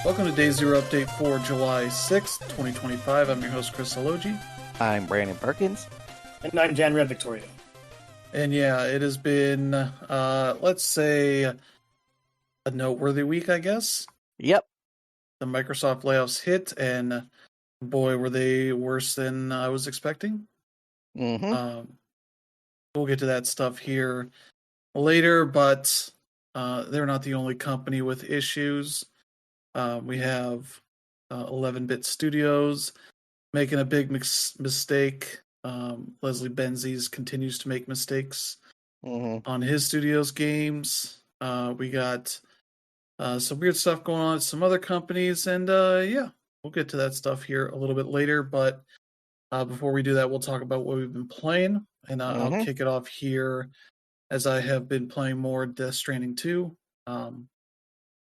Welcome to Day Zero Update for July 6th, 2025. I'm your host, Chris Alogi. I'm Brandon Perkins. And I'm Jan Red Victoria. And yeah, it has been, let's say, a noteworthy week, I guess. Yep. The Microsoft layoffs hit, and boy, were they worse than I was expecting. Mm-hmm. We'll get to that stuff here later, but they're not the only company with issues. We have 11-Bit Studios making a big mistake. Leslie Benzies continues to make mistakes on his studio's games. We got some weird stuff going on at some other companies, and yeah, we'll get to that stuff here a little bit later. But before we do that, we'll talk about what we've been playing, and I'll kick it off here as I have been playing more Death Stranding 2.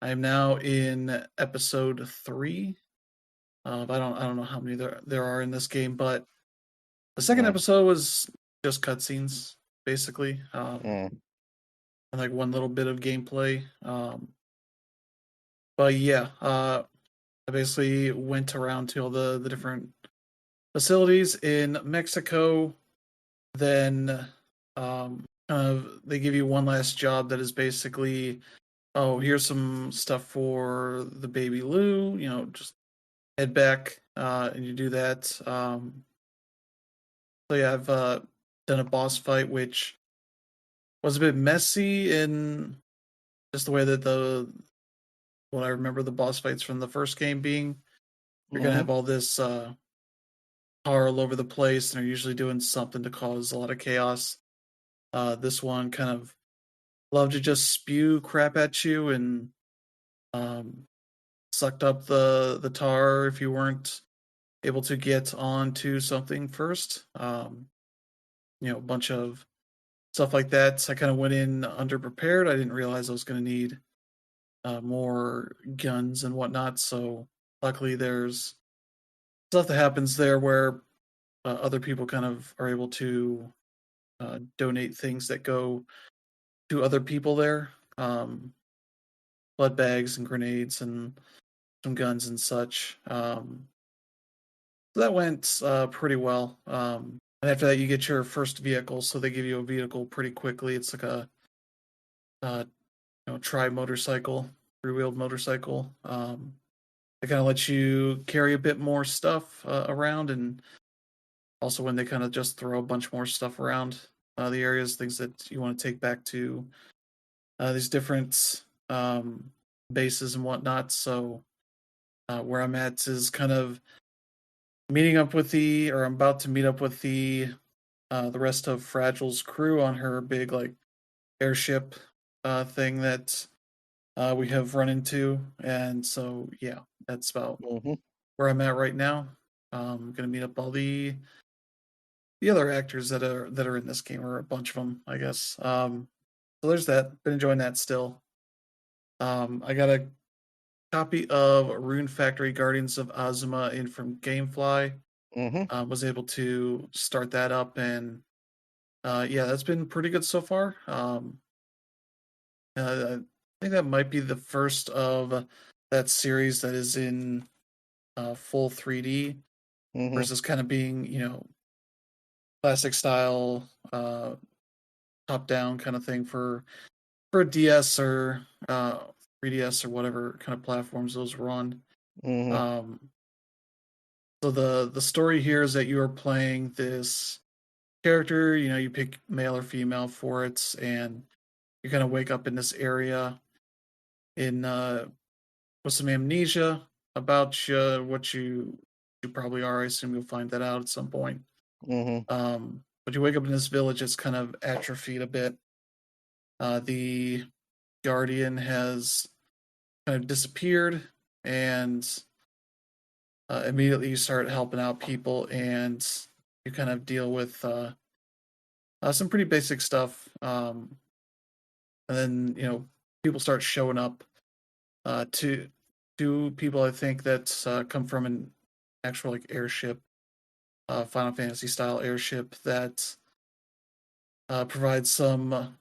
I am now in episode 3. I don't know how many there are in this game, but the second episode was just cutscenes, basically, and like one little bit of gameplay. But yeah, I basically went around to all the different facilities in Mexico. Then they give you one last job that is basically, oh, here's some stuff for the baby Lou. You know, just head back and you do that. So yeah, I've done a boss fight, which was a bit messy in just the way that what I remember the boss fights from the first game being. You're gonna have all this tar all over the place, and they're usually doing something to cause a lot of chaos. This one kind of loved to just spew crap at you and sucked up the tar if you weren't able to get onto something first. A bunch of stuff like that. I kind of went in underprepared. I didn't realize I was going to need more guns and whatnot. So luckily, there's stuff that happens there where other people kind of are able to donate things that go to other people there. Blood bags and grenades and some guns and such. So that went pretty well. And after that, you get your first vehicle. So they give you a vehicle pretty quickly. It's like a tri-motorcycle, three-wheeled motorcycle. They kind of let you carry a bit more stuff around, and also when they kind of just throw a bunch more stuff around the areas, things that you want to take back to these different bases and whatnot. So where I'm at is kind of I'm about to meet up with the rest of Fragile's crew on her big like airship thing that we have run into, and so yeah, that's about where I'm at right now. I'm gonna meet up all the other actors that are in this game, or a bunch of them, I guess. So there's that. Been enjoying that still. I got a copy of Rune Factory Guardians of Azuma in from GameFly. Was able to start that up, and yeah, that's been pretty good so far. I think that might be the first of that series that is in full 3D versus kind of being, classic style top down kind of thing for DS or 3DS or whatever kind of platforms those were on. So the story here is that you are playing this character, you pick male or female for it, and you kind of wake up in this area in with some amnesia about what you probably are. I assume you'll find that out at some point. But you wake up in this village that's kind of atrophied a bit. The guardian has kind of disappeared, and immediately you start helping out people, and you kind of deal with some pretty basic stuff. And then people start showing up to people, I think, that come from an actual like airship, Final Fantasy style airship that provides some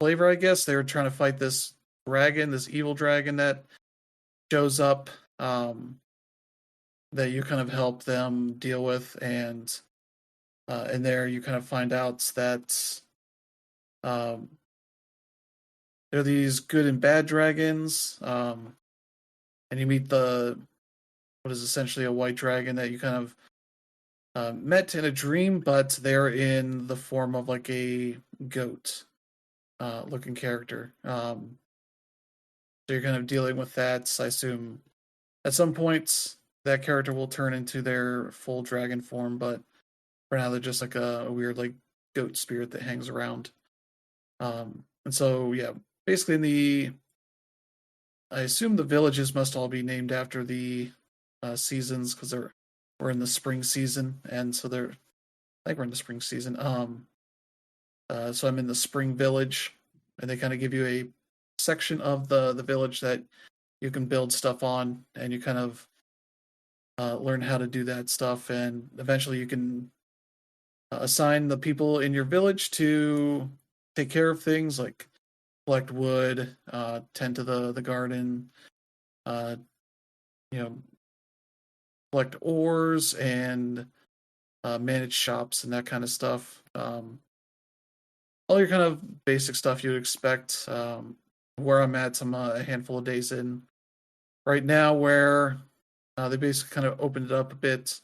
flavor, I guess. They were trying to fight this evil dragon that shows up that you kind of help them deal with, and in there you kind of find out that um, there are these good and bad dragons, and you meet what is essentially a white dragon that you kind of met in a dream, but they're in the form of like a goat looking character. So you're kind of dealing with that. I assume at some point that character will turn into their full dragon form, but for now they're just like a weird like goat spirit that hangs around. And so yeah, basically I assume the villages must all be named after the seasons because we're in the spring season, and so I think we're in the spring season. So I'm in the spring village, and they kind of give you a section of the village that you can build stuff on, and you kind of learn how to do that stuff, and eventually you can assign the people in your village to take care of things like collect wood, tend to the garden, uh, you know, collect ores and manage shops and that kind of stuff. All your kind of basic stuff you'd expect. Where I'm at, I'm a handful of days in right now, where they basically kind of opened it up a bit,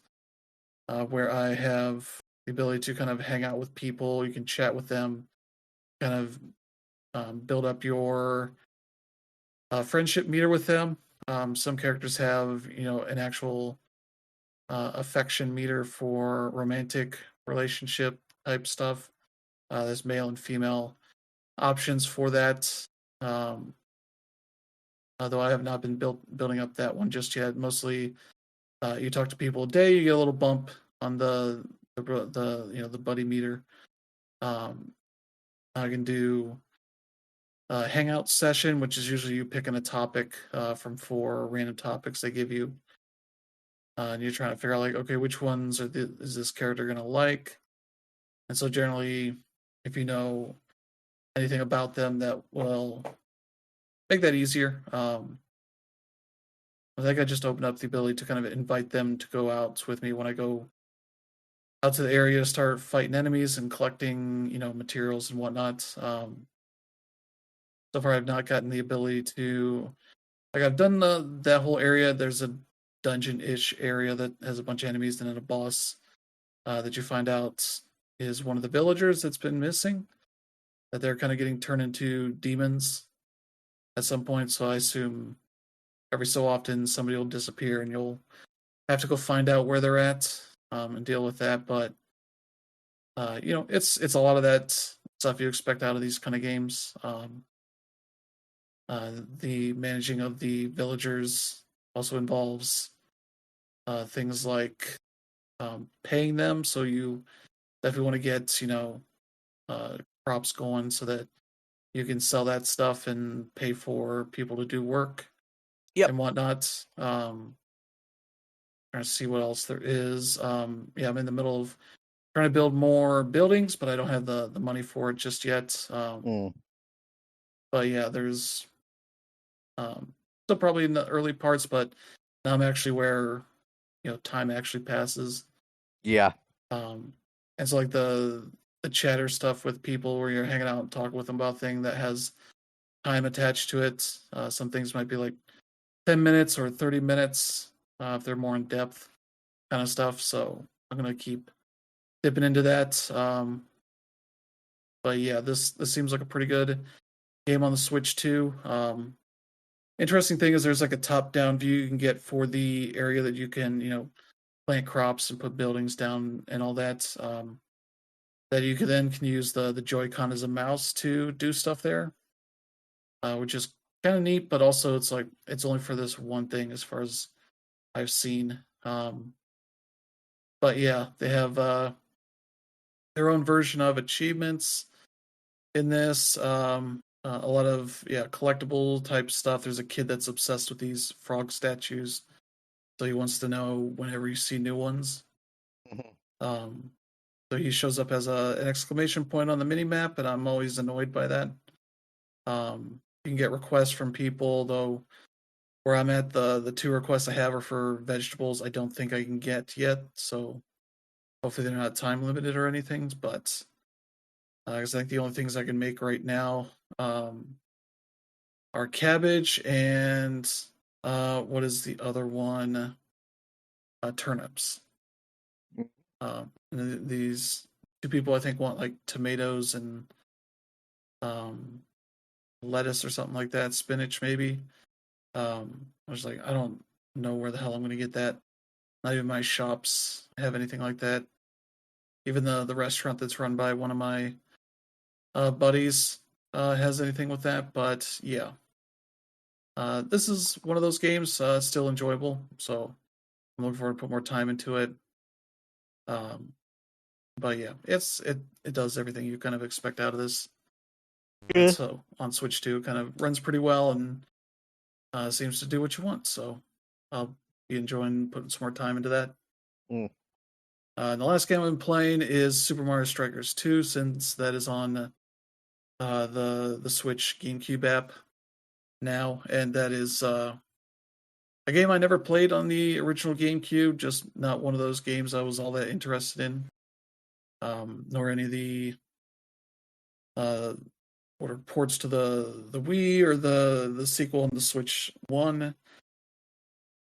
where I have the ability to kind of hang out with people. You can chat with them, kind of build up your friendship meter with them. Some characters have, an actual affection meter for romantic relationship type stuff. There's male and female options for that. Um, Though I have not been building up that one just yet. Mostly, you talk to people a day, you get a little bump on the buddy meter. Um, I can do a hangout session, which is usually you picking a topic from 4 random topics they give you, and you're trying to figure out like, okay, which ones is this character gonna like? And so generally, if you know anything about them, that will make that easier. I think I just opened up the ability to kind of invite them to go out with me when I go out to the area to start fighting enemies and collecting, materials and whatnot. So far, I've not gotten the ability to, like, I've done that whole area. There's a dungeon-ish area that has a bunch of enemies and then a boss that you find out is one of the villagers that's been missing. That they're kind of getting turned into demons at some point. So I assume every so often somebody will disappear and you'll have to go find out where they're at and deal with that. But it's a lot of that stuff you expect out of these kind of games. The managing of the villagers also involves things like paying them. So you definitely want to get crops going so that you can sell that stuff and pay for people to do work. Yep. And whatnot. Trying to see what else there is. Yeah, I'm in the middle of trying to build more buildings, but I don't have the money for it just yet. But yeah, there's still probably in the early parts, but now I'm actually where time actually passes. Yeah. And so like the chatter stuff with people where you're hanging out and talking with them about thing that has time attached to it. Some things might be like 10 minutes or 30 minutes if they're more in depth kind of stuff. So I'm going to keep dipping into that. But yeah, this seems like a pretty good game on the Switch too. Interesting thing is there's like a top-down view you can get for the area that you can, plant crops and put buildings down and all that. That you can use the Joy-Con as a mouse to do stuff there, which is kind of neat. But also, it's like it's only for this one thing as far as I've seen. But yeah, they have their own version of achievements in this. A lot of collectible type stuff. There's a kid that's obsessed with these frog statues, so he wants to know whenever you see new ones. So he shows up as an exclamation point on the mini map, and I'm always annoyed by that. You can get requests from people, though where I'm at, the 2 requests I have are for vegetables I don't think I can get yet, so hopefully they're not time limited or anything, but 'cause I think the only things I can make right now are cabbage and what is the other one? Turnips. And these 2 people I think want like tomatoes and lettuce or something like that, spinach maybe. I was like, I don't know where the hell I'm gonna get that. Not even my shops have anything like that. Even the restaurant that's run by one of my buddies has anything with that. But yeah, this is one of those games still enjoyable. So I'm looking forward to put more time into it. Um, but yeah, it does everything you kind of expect out of this. And Yeah. so on Switch 2, kind of runs pretty well and seems to do what you want. So I'll be enjoying putting some more time into that. Mm. And the last game I've been playing is Super Mario Strikers 2, since that is on the Switch GameCube app now, and that is a game I never played on the original GameCube. Just not one of those games I was all that interested in, nor any of the what are ports to the Wii or the sequel on the Switch One.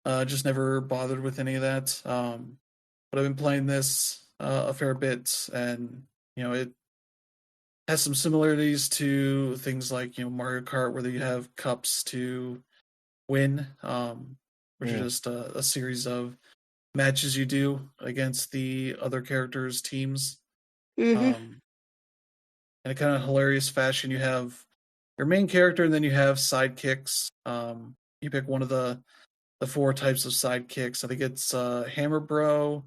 Just never bothered with any of that. But I've been playing this a fair bit, and it has some similarities to things like Mario Kart, where you have cups to win, which are just a series of matches you do against the other characters' teams. In a kind of hilarious fashion, you have your main character, and then you have sidekicks. You pick one of the 4 types of sidekicks. I think it's Hammer Bro,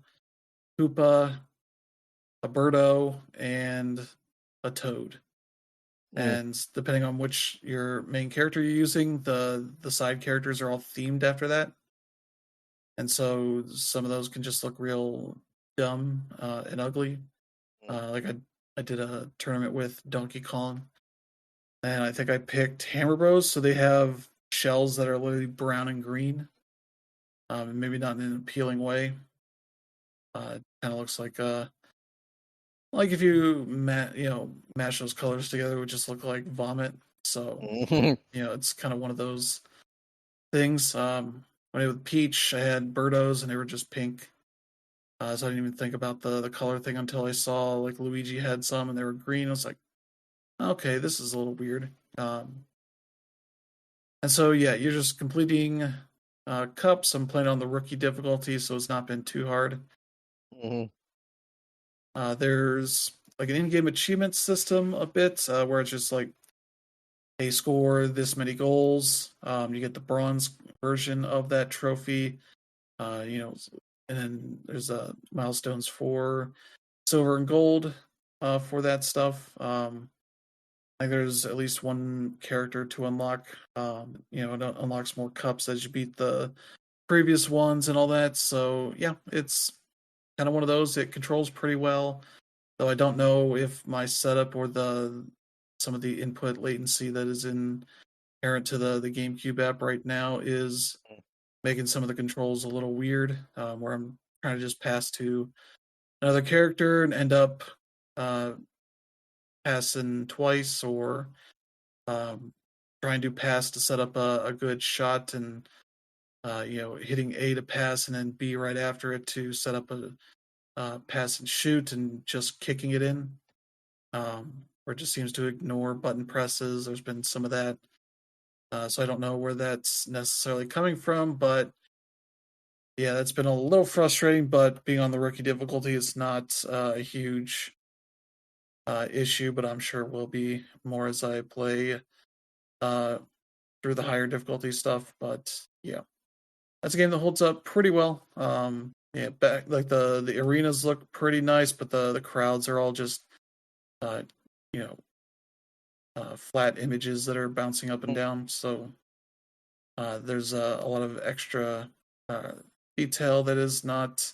Koopa, a Birdo, and a Toad. And depending on which your main character you're using, the side characters are all themed after that. And so some of those can just look real dumb and ugly. Like I did a tournament with Donkey Kong, and I think I picked Hammer Bros, so they have shells that are literally brown and green. Maybe not in an appealing way. It kind of looks like if you mash those colors together, it would just look like vomit. So it's kind of one of those things. When I was with Peach, I had Birdos and they were just pink. So I didn't even think about the color thing until I saw like Luigi had some and they were green. I was like, okay, this is a little weird. And so yeah, you're just completing cups. I'm playing on the rookie difficulty, so it's not been too hard. There's like an in-game achievement system a bit where it's just like, hey, score this many goals. You get the bronze version of that trophy. And then there's milestones for silver and gold for that stuff. I think there's at least one character to unlock. It unlocks more cups as you beat the previous ones and all that. So yeah, it's kind of one of those. It controls pretty well, though I don't know if my setup or some of the input latency that is inherent to the GameCube app right now is making some of the controls a little weird, where I'm trying to just pass to another character and end up passing twice, or trying to pass to set up a good shot and hitting A to pass and then B right after it to set up a pass and shoot, and just kicking it in, where it just seems to ignore button presses. There's been some of that. So I don't know where that's necessarily coming from, but yeah, that's been a little frustrating. But being on the rookie difficulty is not a huge issue, but I'm sure it will be more as I play through the higher difficulty stuff. But yeah, that's a game that holds up pretty well. Yeah, like the arenas look pretty nice, but the crowds are all just you know flat images that are bouncing up and down. So there's a lot of extra detail that is not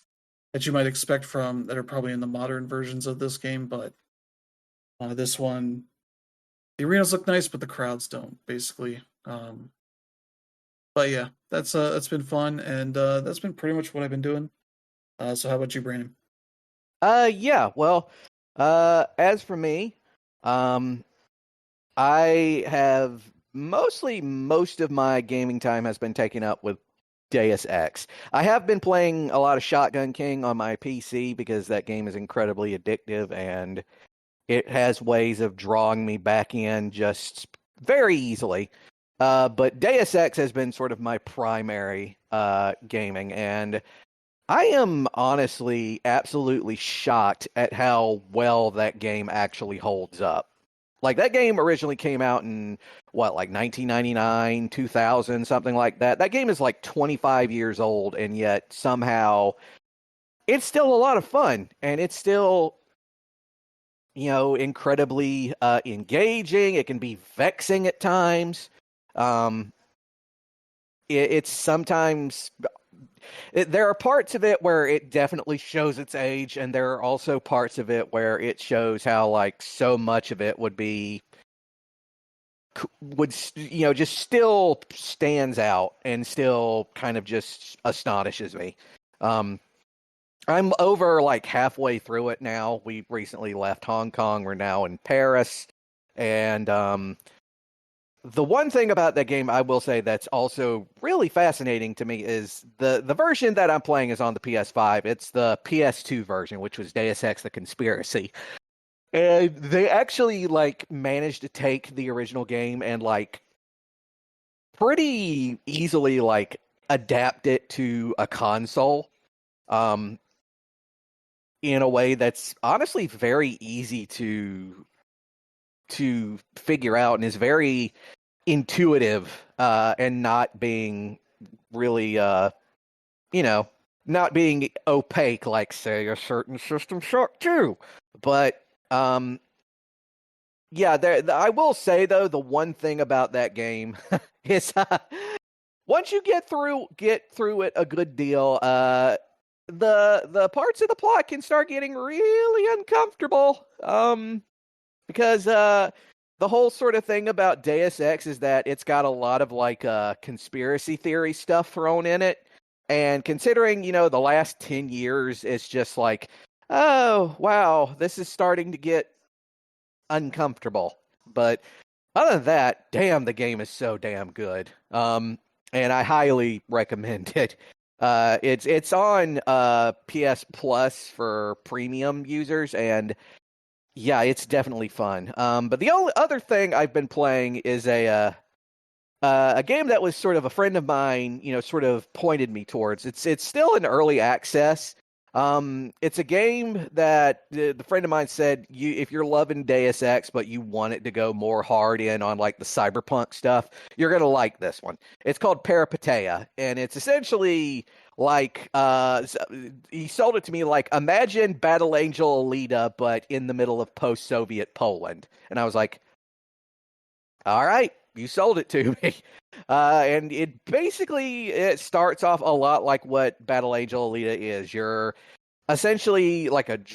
that you might expect from that are probably in the modern versions of this game, but this one, the arenas look nice, but the crowds don't. Basically, But yeah, that's been fun, and that's been pretty much what I've been doing. So how about you, Brandon? Yeah, well, as for me, um, I have most of my gaming time has been taken up with Deus Ex. I have been playing a lot of Shotgun King on my PC because that game is incredibly addictive and it has ways of drawing me back in just very easily. But Deus Ex has been sort of my primary gaming, and I am honestly absolutely shocked at how well that game actually holds up. Like that game originally came out in what, like 1999, 2000, something like that. That game is like 25 years old, and yet somehow it's still a lot of fun, and it's still, incredibly engaging. It can be vexing at times. Um, it's sometimes there are parts of it where it definitely shows its age, and there are also parts of it where it shows how like so much of it just still stands out and still kind of just astonishes me. I'm over like halfway through it now. We recently left Hong Kong. We're now in Paris. And the one thing about that game I will say that's also really fascinating to me is the version that I'm playing is on the PS5. It's the PS2 version, which was Deus Ex: The Conspiracy. And they actually like managed to take the original game and like pretty easily like adapt it to a console. In a way that's honestly very easy to figure out and is very intuitive, and not being really not being opaque like say a certain System Shock 2. But yeah, I will say though, the one thing about that game is once you get through it a good deal, the parts of the plot can start getting really uncomfortable. Because the whole sort of thing about Deus Ex is that it's got a lot of like conspiracy theory stuff thrown in it. And considering, the last 10 years, it's just like, oh, wow, this is starting to get uncomfortable. But other than that, damn, the game is so damn good. And I highly recommend it. It's on PS Plus for premium users, and yeah, it's definitely fun. But the only other thing I've been playing is a game that was sort of a friend of mine, sort of pointed me towards. It's still in early access. It's a game that the friend of mine said, if you're loving Deus Ex, but you want it to go more hard in on like the cyberpunk stuff, you're gonna like this one. It's called Peripeteia, and it's essentially like he sold it to me like, imagine Battle Angel Alita, but in the middle of post-Soviet Poland. And I was like, all right, you sold it to me. And it starts off a lot like what Battle Angel Alita is. You're essentially like an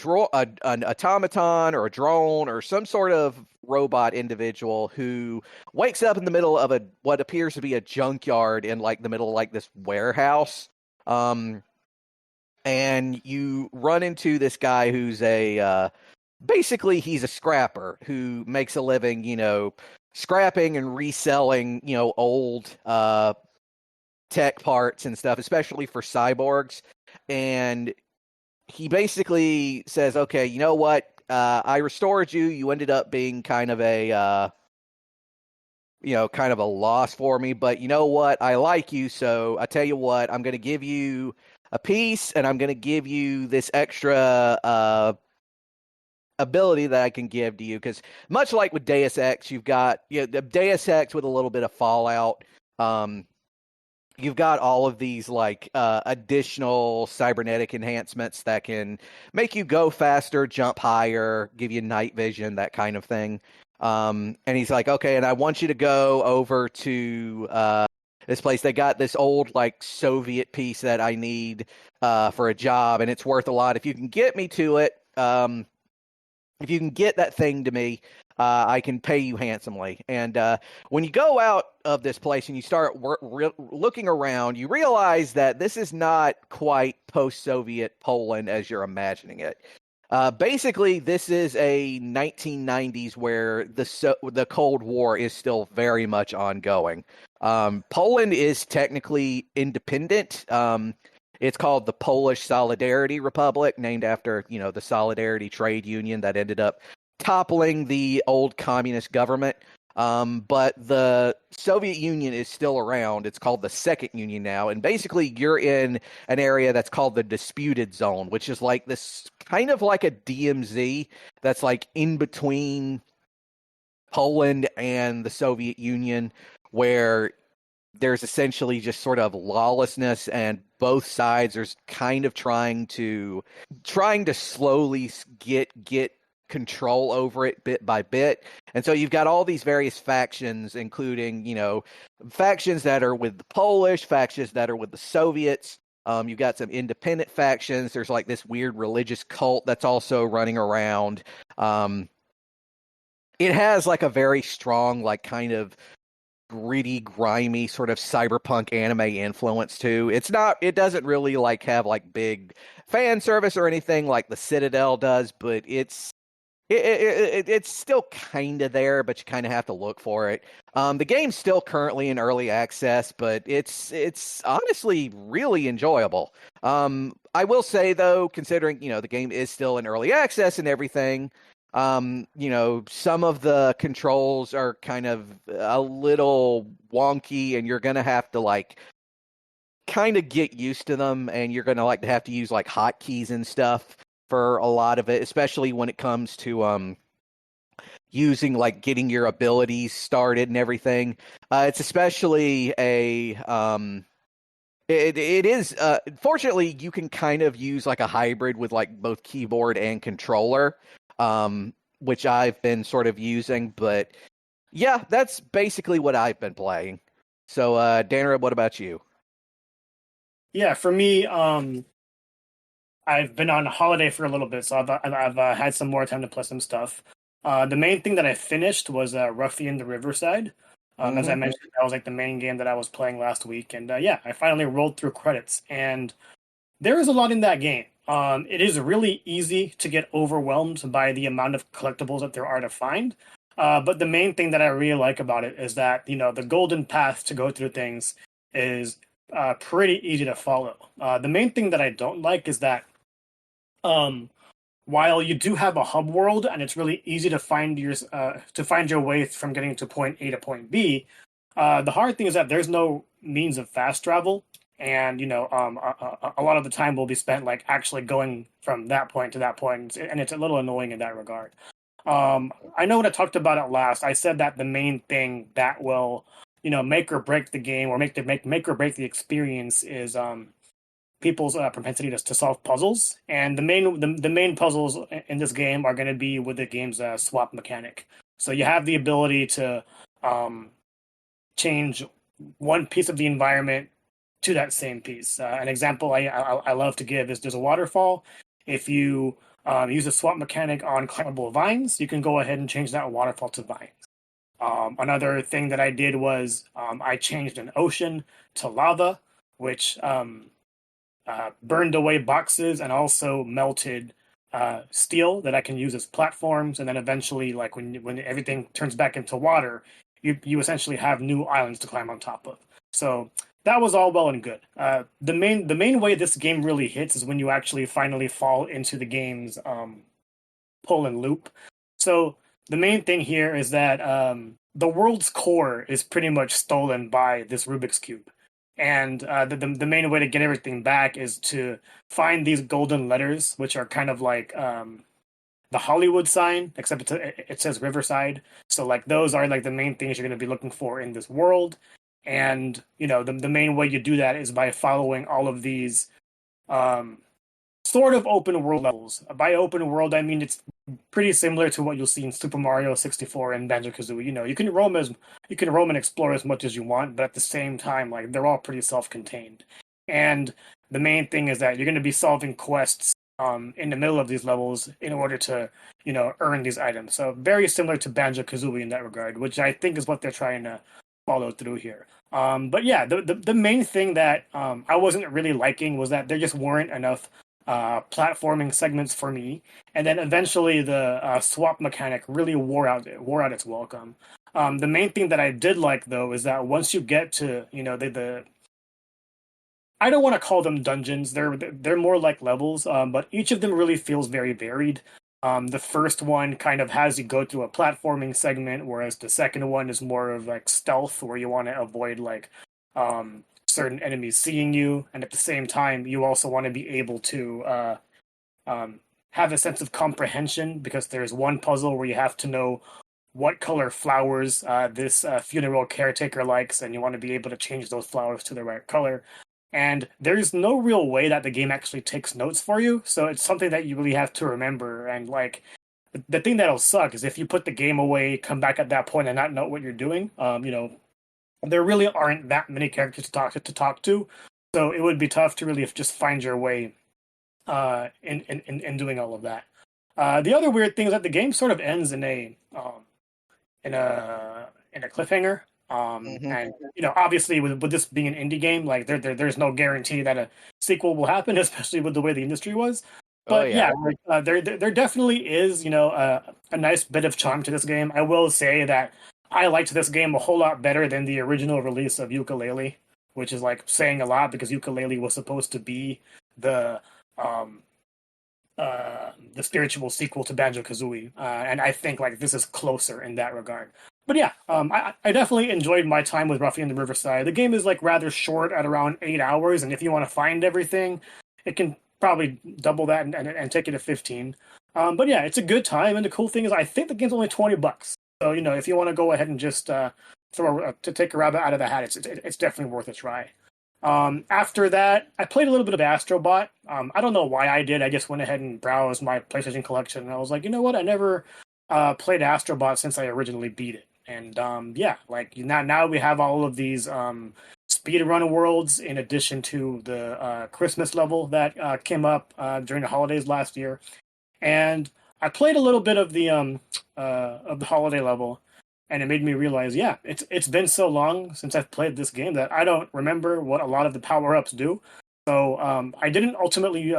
automaton or a drone or some sort of robot individual who wakes up in the middle of what appears to be a junkyard in like the middle of like this warehouse. And you run into this guy who's basically he's a scrapper who makes a living, scrapping and reselling, old tech parts and stuff, especially for cyborgs. And he basically says, okay, you know what? I restored you. You ended up being kind of a loss for me, but you know what? I like you, so I tell you what, I'm going to give you a piece, and I'm going to give you this extra ability that I can give to you, because much like with Deus Ex, you've got Deus Ex with a little bit of Fallout. You've got all of these like additional cybernetic enhancements that can make you go faster, jump higher, give you night vision, that kind of thing. And he's like, okay, and I want you to go over to this place. They got this old like Soviet piece that I need for a job, and it's worth a lot. If you can get me to it, if you can get that thing to me, I can pay you handsomely. And when you go out of this place and you start looking around, you realize that this is not quite post-Soviet Poland as you're imagining it. Basically, this is a 1990s where the Cold War is still very much ongoing. Poland is technically independent. It's called the Polish Solidarity Republic, named after, the Solidarity trade union that ended up toppling the old communist government. But the Soviet Union is still around. It's called the Second Union now. And basically, you're in an area that's called the Disputed Zone, which is like this kind of like a DMZ that's like in between Poland and the Soviet Union, where there's essentially just sort of lawlessness, and both sides are kind of trying to slowly get control over it bit by bit. And so you've got all these various factions, including, factions that are with the Polish, factions that are with the Soviets. You've got some independent factions. There's like this weird religious cult that's also running around. It has like a very strong, like kind of gritty, grimy sort of cyberpunk anime influence too. It doesn't really like have like big fan service or anything like the Citadel does, but it's still kind of there, but you kind of have to look for it. The game's still currently in early access, but it's honestly really enjoyable. I will say though, considering the game is still in early access and everything, some of the controls are kind of a little wonky, and you're gonna have to like kind of get used to them, and you're gonna like to have to use like hotkeys and stuff for a lot of it, especially when it comes to using like getting your abilities started and everything. It's especially it is fortunately you can kind of use like a hybrid with like both keyboard and controller, which I've been sort of using. But yeah, that's basically what I've been playing. So Danner, what about you? Yeah, for me, I've been on holiday for a little bit, so I've had some more time to play some stuff. The main thing that I finished was Ruffian the Riverside. As I mentioned, that was like the main game that I was playing last week, and yeah, I finally rolled through credits, and there is a lot in that game. It is really easy to get overwhelmed by the amount of collectibles that there are to find. But the main thing that I really like about it is that the golden path to go through things is pretty easy to follow. The main thing that I don't like is that while you do have a hub world and it's really easy to find your way from getting to point A to point B, the hard thing is that there's no means of fast travel, and a lot of the time will be spent like actually going from that point to that point, and it's a little annoying in that regard. I know when I talked about it last, I said that the main thing that will make or break the game, or make or break the experience, is people's propensity to solve puzzles. And the main puzzles in this game are going to be with the game's swap mechanic. So you have the ability to change one piece of the environment to that same piece. An example I love to give is there's a waterfall. If you use a swap mechanic on climbable vines, you can go ahead and change that waterfall to vines. Another thing that I did was I changed an ocean to lava, which burned away boxes and also melted steel that I can use as platforms. And then eventually, like when everything turns back into water, you essentially have new islands to climb on top of. So that was all well and good. The main way this game really hits is when you actually finally fall into the game's pull and loop. So the main thing here is that the world's core is pretty much stolen by this Rubik's Cube. And the main way to get everything back is to find these golden letters, which are kind of like the Hollywood sign, except it says Riverside. So like those are like the main things you're going to be looking for in this world. And the main way you do that is by following all of these sort of open world levels. By open world, I mean it's pretty similar to what you'll see in Super Mario 64 and Banjo-Kazooie. You can roam and explore as much as you want, but at the same time, like they're all pretty self-contained. And the main thing is that you're going to be solving quests in the middle of these levels in order to, earn these items. So very similar to Banjo-Kazooie in that regard, which I think is what they're trying to follow through here. But yeah, the main thing that I wasn't really liking was that there just weren't enough platforming segments for me, and then eventually the swap mechanic really wore out its welcome. The main thing that I did like though is that once you get to the I don't want to call them dungeons. They're more like levels, but each of them really feels very varied. The first one kind of has you go through a platforming segment, whereas the second one is more of like stealth, where you want to avoid like certain enemies seeing you, and at the same time, you also want to be able to have a sense of comprehension because there's one puzzle where you have to know what color flowers this funeral caretaker likes, and you want to be able to change those flowers to the right color. And there's no real way that the game actually takes notes for you, so it's something that you really have to remember. And like the thing that'll suck is if you put the game away, come back at that point and not know what you're doing. There really aren't that many characters to talk to, so it would be tough to really just find your way in doing all of that. The other weird thing is that the game sort of ends in a cliffhanger. And obviously with this being an indie game, like there's no guarantee that a sequel will happen, especially with the way the industry was. But there definitely is a nice bit of charm to this game. I will say that I liked this game a whole lot better than the original release of Yooka-Laylee, which is like saying a lot because Yooka-Laylee was supposed to be the spiritual sequel to Banjo-Kazooie, and I think like this is closer in that regard. But yeah, I definitely enjoyed my time with Ruffy and the Riverside. The game is like rather short at around 8 hours, and if you want to find everything, it can probably double that and take it to 15. But yeah, it's a good time, and the cool thing is I think the game's only $20. So if you want to go ahead and just to take a rabbit out of the hat, it's definitely worth a try. After that, I played a little bit of Astro Bot. I don't know why I did. I just went ahead and browsed my PlayStation collection, and I was like, you know what? I never played Astro Bot since I originally beat it. And like now we have all of these speedrun worlds in addition to the Christmas level that came up during the holidays last year. And I played a little bit of the holiday level, and it made me realize, it's been so long since I've played this game that I don't remember what a lot of the power-ups do. So I didn't ultimately,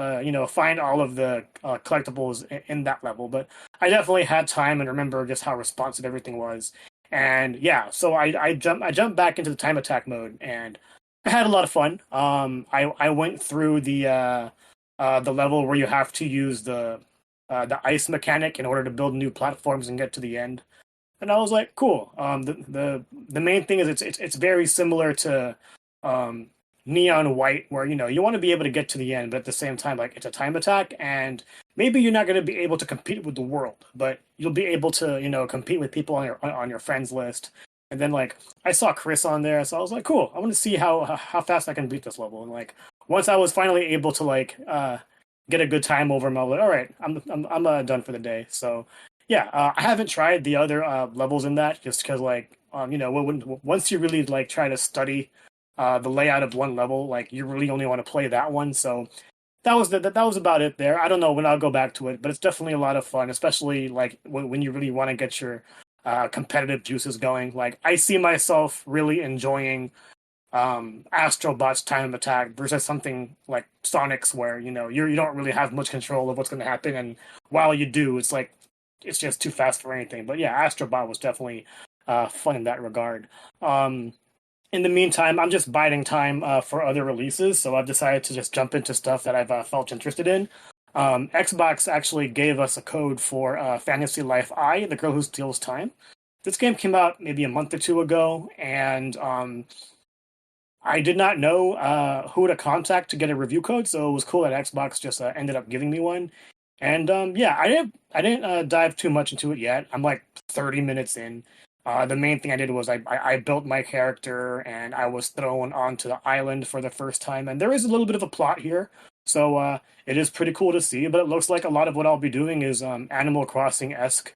find all of the collectibles in that level, but I definitely had time and remember just how responsive everything was. And so I jumped back into the time attack mode, and I had a lot of fun. I went through the level where you have to use the ice mechanic in order to build new platforms and get to the end. And I was like, cool. The main thing is it's very similar to Neon White, where you want to be able to get to the end, but at the same time, like it's a time attack, and maybe you're not going to be able to compete with the world, but you'll be able to compete with people on your friends list. And then like I saw Chris on there, so I was like, cool. I want to see how fast I can beat this level. And like once I was finally able to like get a good time over him, I was like, all right, I'm done for the day. So yeah, I haven't tried the other levels in that just because like once you really like try to study the layout of one level, like you really only want to play that one. So that was about it there. I don't know when I'll go back to it, but it's definitely a lot of fun, especially like when you really want to get your competitive juices going. Like I see myself really enjoying Astrobot's time attack versus something like Sonic's, where you don't really have much control of what's going to happen, and while you do, it's like it's just too fast for anything. But yeah, Astrobot was definitely fun in that regard. In the meantime, I'm just biding time for other releases, so I've decided to just jump into stuff that I've felt interested in. Xbox actually gave us a code for Fantasy Life I, The Girl Who Steals Time. This game came out maybe a month or two ago, and I did not know who to contact to get a review code, so it was cool that Xbox just ended up giving me one. And I didn't dive too much into it yet. I'm like 30 minutes in. The main thing I did was I built my character, and I was thrown onto the island for the first time. And there is a little bit of a plot here, so it is pretty cool to see. But it looks like a lot of what I'll be doing is Animal Crossing-esque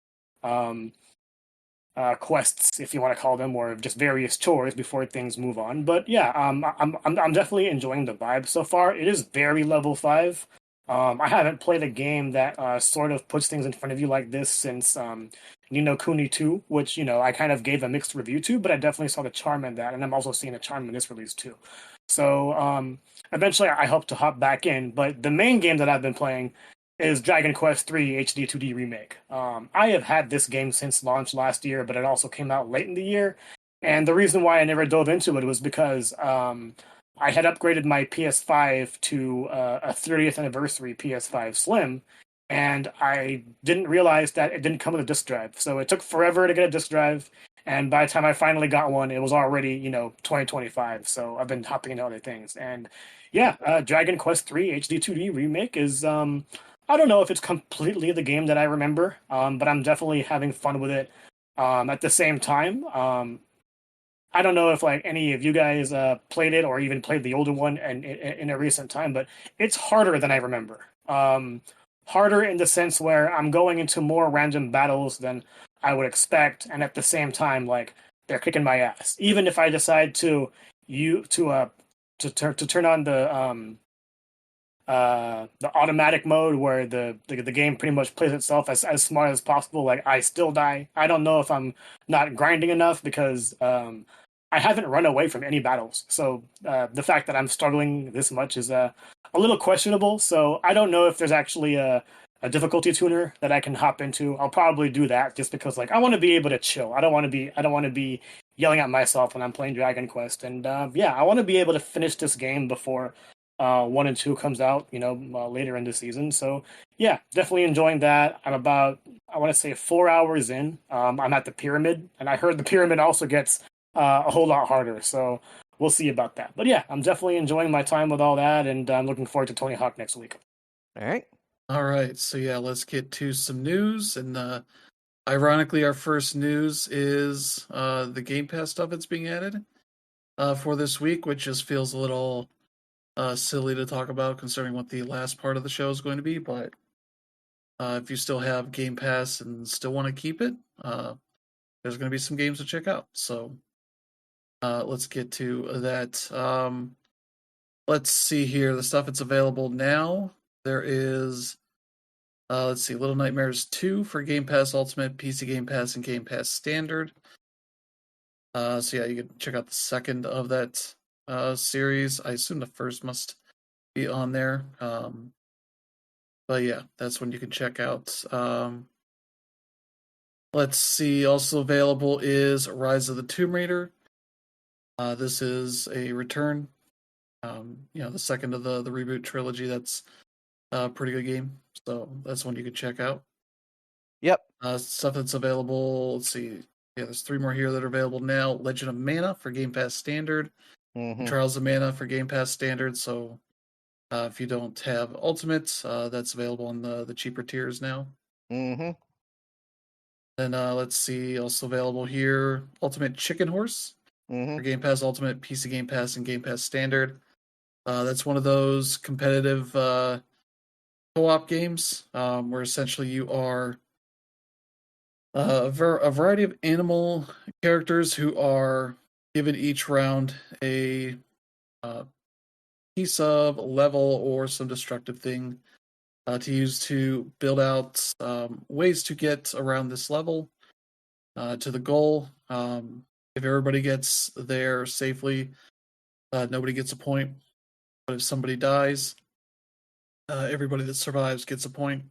quests, if you want to call them, or just various chores before things move on. But yeah, I'm definitely enjoying the vibe so far. It is very level 5. I haven't played a game that sort of puts things in front of you like this since Ni no Kuni 2, which, I kind of gave a mixed review to, but I definitely saw the charm in that, and I'm also seeing the charm in this release too. So eventually I hope to hop back in, but the main game that I've been playing is Dragon Quest III HD 2D Remake. I have had this game since launch last year, but it also came out late in the year. And the reason why I never dove into it was because I had upgraded my PS5 to a 30th anniversary PS5 Slim, and I didn't realize that it didn't come with a disc drive. So it took forever to get a disc drive, and by the time I finally got one, it was already 2025. So I've been hopping into other things, and yeah, Dragon Quest III HD 2D Remake is I don't know if it's completely the game that I remember, but I'm definitely having fun with it. At the same time, I don't know if like any of you guys played it or even played the older one in a recent time, but it's harder than I remember. Harder in the sense where I'm going into more random battles than I would expect, and at the same time, like they're kicking my ass. Even if I decide to turn on the automatic mode where the game pretty much plays itself as smart as possible, like I still die. I don't know if I'm not grinding enough because I haven't run away from any battles. So the fact that I'm struggling this much is a little questionable. So I don't know if there's actually a difficulty tuner that I can hop into. I'll probably do that just because like I want to be able to chill. I don't want to be yelling at myself when I'm playing Dragon Quest. And yeah, I want to be able to finish this game before 1 and 2 comes out, later in the season. So yeah, definitely enjoying that. I'm about, I want to say 4 hours in. I'm at the pyramid, and I heard the pyramid also gets a whole lot harder. So we'll see about that. But yeah, I'm definitely enjoying my time with all that, and I'm looking forward to Tony Hawk next week. All right. All right, so yeah, let's get to some news. And ironically, our first news is the Game Pass stuff that's being added for this week, which just feels a little silly to talk about considering what the last part of the show is going to be. But if you still have Game Pass and still want to keep it, there's going to be some games to check out. So let's get to that. Let's see here. The stuff that's available now. There is, let's see, Little Nightmares 2 for Game Pass Ultimate, PC Game Pass, and Game Pass Standard. So yeah, you can check out the second of that series. I assume the first must be on there. But yeah, that's one you can check out. Let's see. Also available is Rise of the Tomb Raider. This is a return. The second of the reboot trilogy. That's a pretty good game. So that's one you can check out. Yep. Stuff that's available. Let's see. Yeah, there's 3 more here that are available now. Legend of Mana for Game Pass Standard. Mm-hmm. Trials of Mana for Game Pass Standard. So if you don't have Ultimate, that's available on the cheaper tiers now. Mm-hmm. Then let's see, also available here, Ultimate Chicken Horse for Game Pass Ultimate, PC Game Pass, and Game Pass Standard. That's one of those competitive co-op games where essentially you are a variety of animal characters who are given each round a piece of level or some destructive thing to use to build out ways to get around this level to the goal. If everybody gets there safely, nobody gets a point. But if somebody dies, everybody that survives gets a point.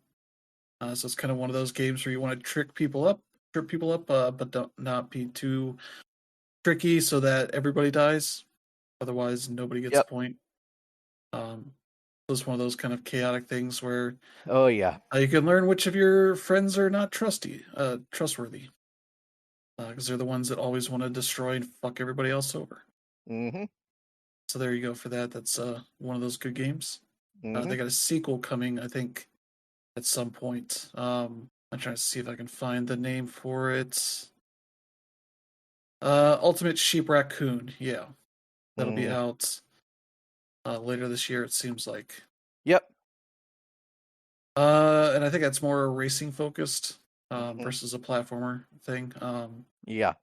So it's kind of one of those games where you want to trip people up, but don't not be too tricky so that everybody dies. Otherwise, nobody gets a point. It's one of those kind of chaotic things where you can learn which of your friends are not trustworthy, because they're the ones that always want to destroy and fuck everybody else over. Mm-hmm. So there you go for that. That's one of those good games. Mm-hmm. They got a sequel coming, I think, at some point. I'm trying to see if I can find the name for it. Ultimate Sheep Raccoon. Yeah, that'll be out later this year. It seems like. Yep. And I think that's more racing focused versus a platformer thing. Yeah.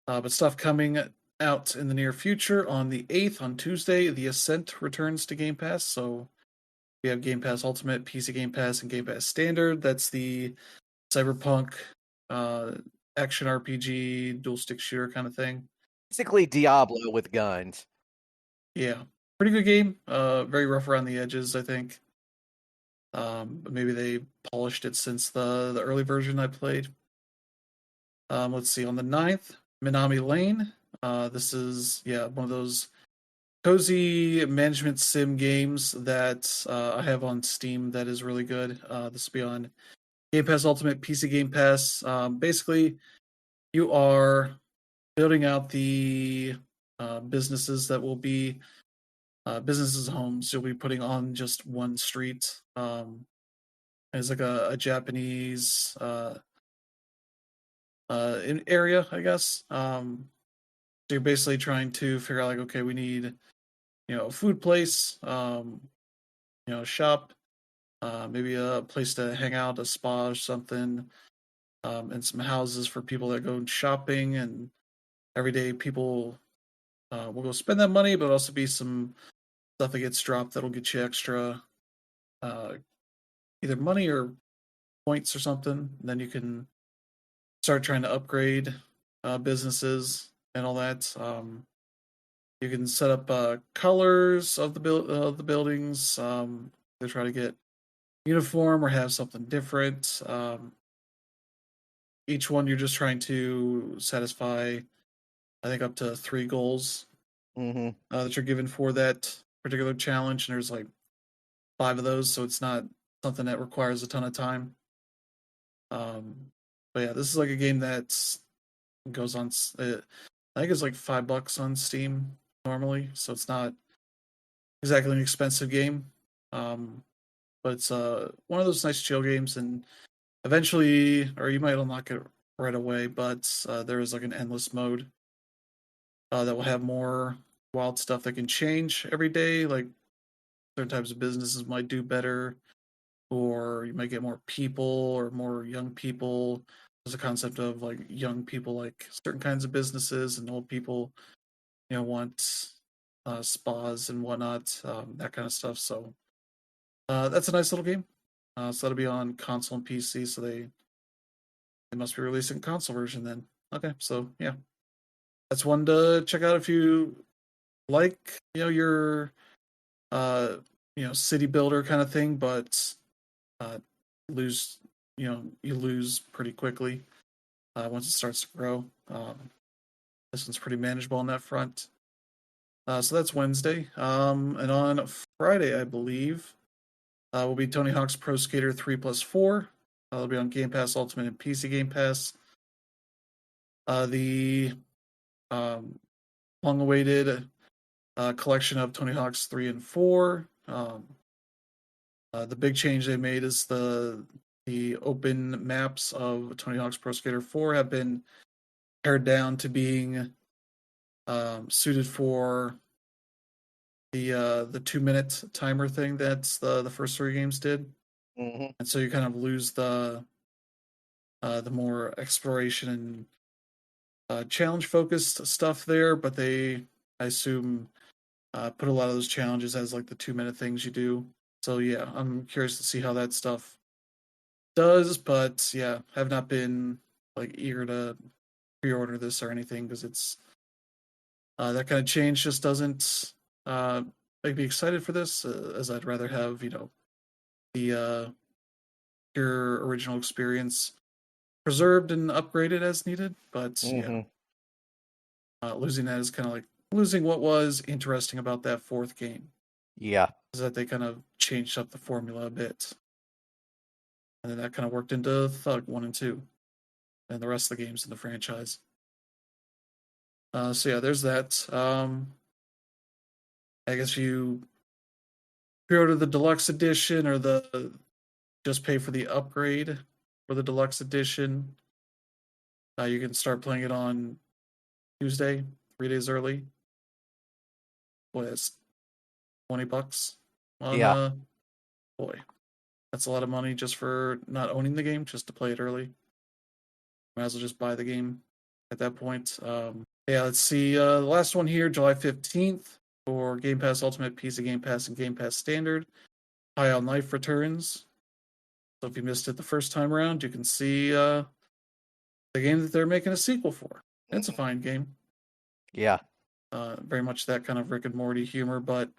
But stuff coming out in the near future on the 8th on Tuesday. The Ascent returns to Game Pass, so We have Game Pass Ultimate, PC Game Pass, and Game Pass Standard. That's the cyberpunk action RPG, dual stick shooter kind of thing. Basically Diablo with guns. Yeah, pretty good game. Very rough around the edges, I think. But maybe they polished it since the early version I played. Let's see, on the 9th, Minami Lane. This is one of those cozy management sim games that I have on Steam that is really good. This will be on Game Pass Ultimate, PC Game Pass. Basically, you are building out the businesses that will be businesses' homes. You'll be putting on just one street. It's like a Japanese area, I guess. So you're basically trying to figure out like, okay, we need a food place, a shop, maybe a place to hang out, a spa or something, and some houses for people that go shopping. And every day people will go spend that money, but also be some stuff that gets dropped that'll get you extra either money or points or something. And then you can start trying to upgrade businesses and all that. You can set up colors of the buildings. They try to get uniform or have something different. Each one you're just trying to satisfy, I think, up to 3 goals that you're given for that particular challenge. And there's like 5 of those, so it's not something that requires a ton of time. But yeah, this is like a game that goes on. I think it's like $5 on Steam normally, so it's not exactly an expensive game. But it's one of those nice chill games, and eventually, or you might unlock it right away, but there is like an endless mode that will have more wild stuff that can change every day. Like certain types of businesses might do better, or you might get more people or more young people. There's a concept of like young people like certain kinds of businesses, and old people, want spas and whatnot, that kind of stuff. So that's a nice little game. So that'll be on console and PC. So they must be releasing a console version then. Okay, so yeah, that's one to check out if you like, your city builder kind of thing, but lose, you lose pretty quickly once it starts to grow. This one's pretty manageable on that front. So that's Wednesday. And on Friday, I believe, will be Tony Hawk's Pro Skater 3+4. It'll be on Game Pass Ultimate and PC Game Pass. The long-awaited collection of Tony Hawk's 3 and 4. The big change they made is the open maps of Tony Hawk's Pro Skater 4 have been pared down to being suited for the 2-minute timer thing that's the first 3 games did. And so you kind of lose the more exploration and challenge focused stuff there, but they, I assume, put a lot of those challenges as like the 2-minute things you do. So yeah, I'm curious to see how that stuff does, but yeah, have not been like eager to pre-order this or anything because it's that kind of change just doesn't make me excited for this, as I'd rather have the your original experience preserved and upgraded as needed. But yeah, losing that is kind of like losing what was interesting about that 4th game. Yeah, is that they kind of changed up the formula a bit, and then that kind of worked into Thug 1 and 2, and the rest of the games in the franchise. So yeah, there's that. I guess you pre-order the deluxe edition or the just pay for the upgrade for the deluxe edition. You can start playing it on Tuesday, 3 days early. Boy, that's $20 on boy. That's a lot of money just for not owning the game, just to play it early. Might as well just buy the game at that point. Yeah, let's see. The last one here, July 15th for Game Pass Ultimate, PC Game Pass, and Game Pass Standard. High on Life returns. So if you missed it the first time around, you can see the game that they're making a sequel for. It's a fine game. Yeah. Very much that kind of Rick and Morty humor, but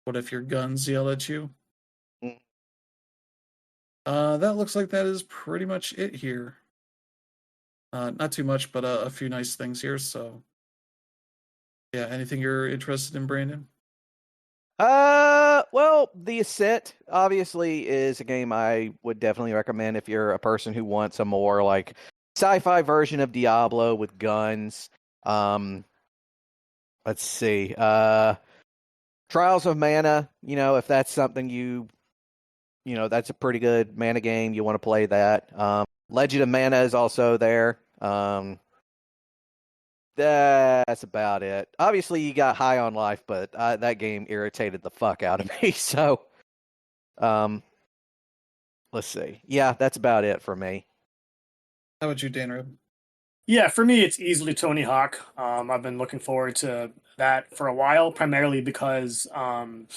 what if your guns yell at you? Mm. That looks like that is pretty much it here. Not too much, but a few nice things here. So, yeah, anything you're interested in, Brandon? Well, The Ascent obviously is a game I would definitely recommend if you're a person who wants a more like sci-fi version of Diablo with guns. Let's see. Trials of Mana, if that's something that's a pretty good mana game. You want to play that. Legend of Mana is also there. That's about it. Obviously, you got High on Life, but that game irritated the fuck out of me. So, let's see. Yeah, that's about it for me. How about you, Dan? Yeah, for me, it's easily Tony Hawk. I've been looking forward to that for a while, primarily because 1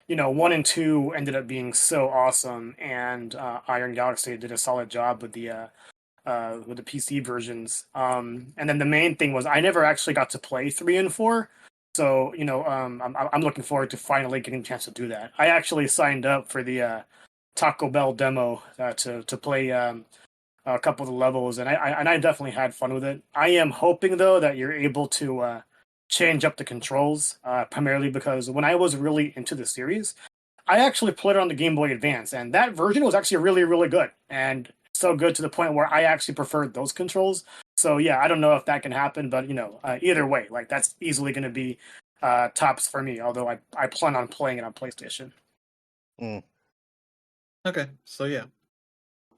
and 2 ended up being so awesome, and Iron Galaxy did a solid job with the PC versions. And then the main thing was I never actually got to play 3 and 4, so I'm looking forward to finally getting a chance to do that. I actually signed up for the Taco Bell demo to play a couple of the levels, and I definitely had fun with it. I am hoping though that you're able to change up the controls, primarily because when I was really into the series, I actually played it on the Game Boy Advance, and that version was actually really, really good, and so good to the point where I actually preferred those controls. So yeah, I don't know if that can happen, but either way, like that's easily going to be tops for me. Although I plan on playing it on PlayStation. Mm. Okay, so yeah.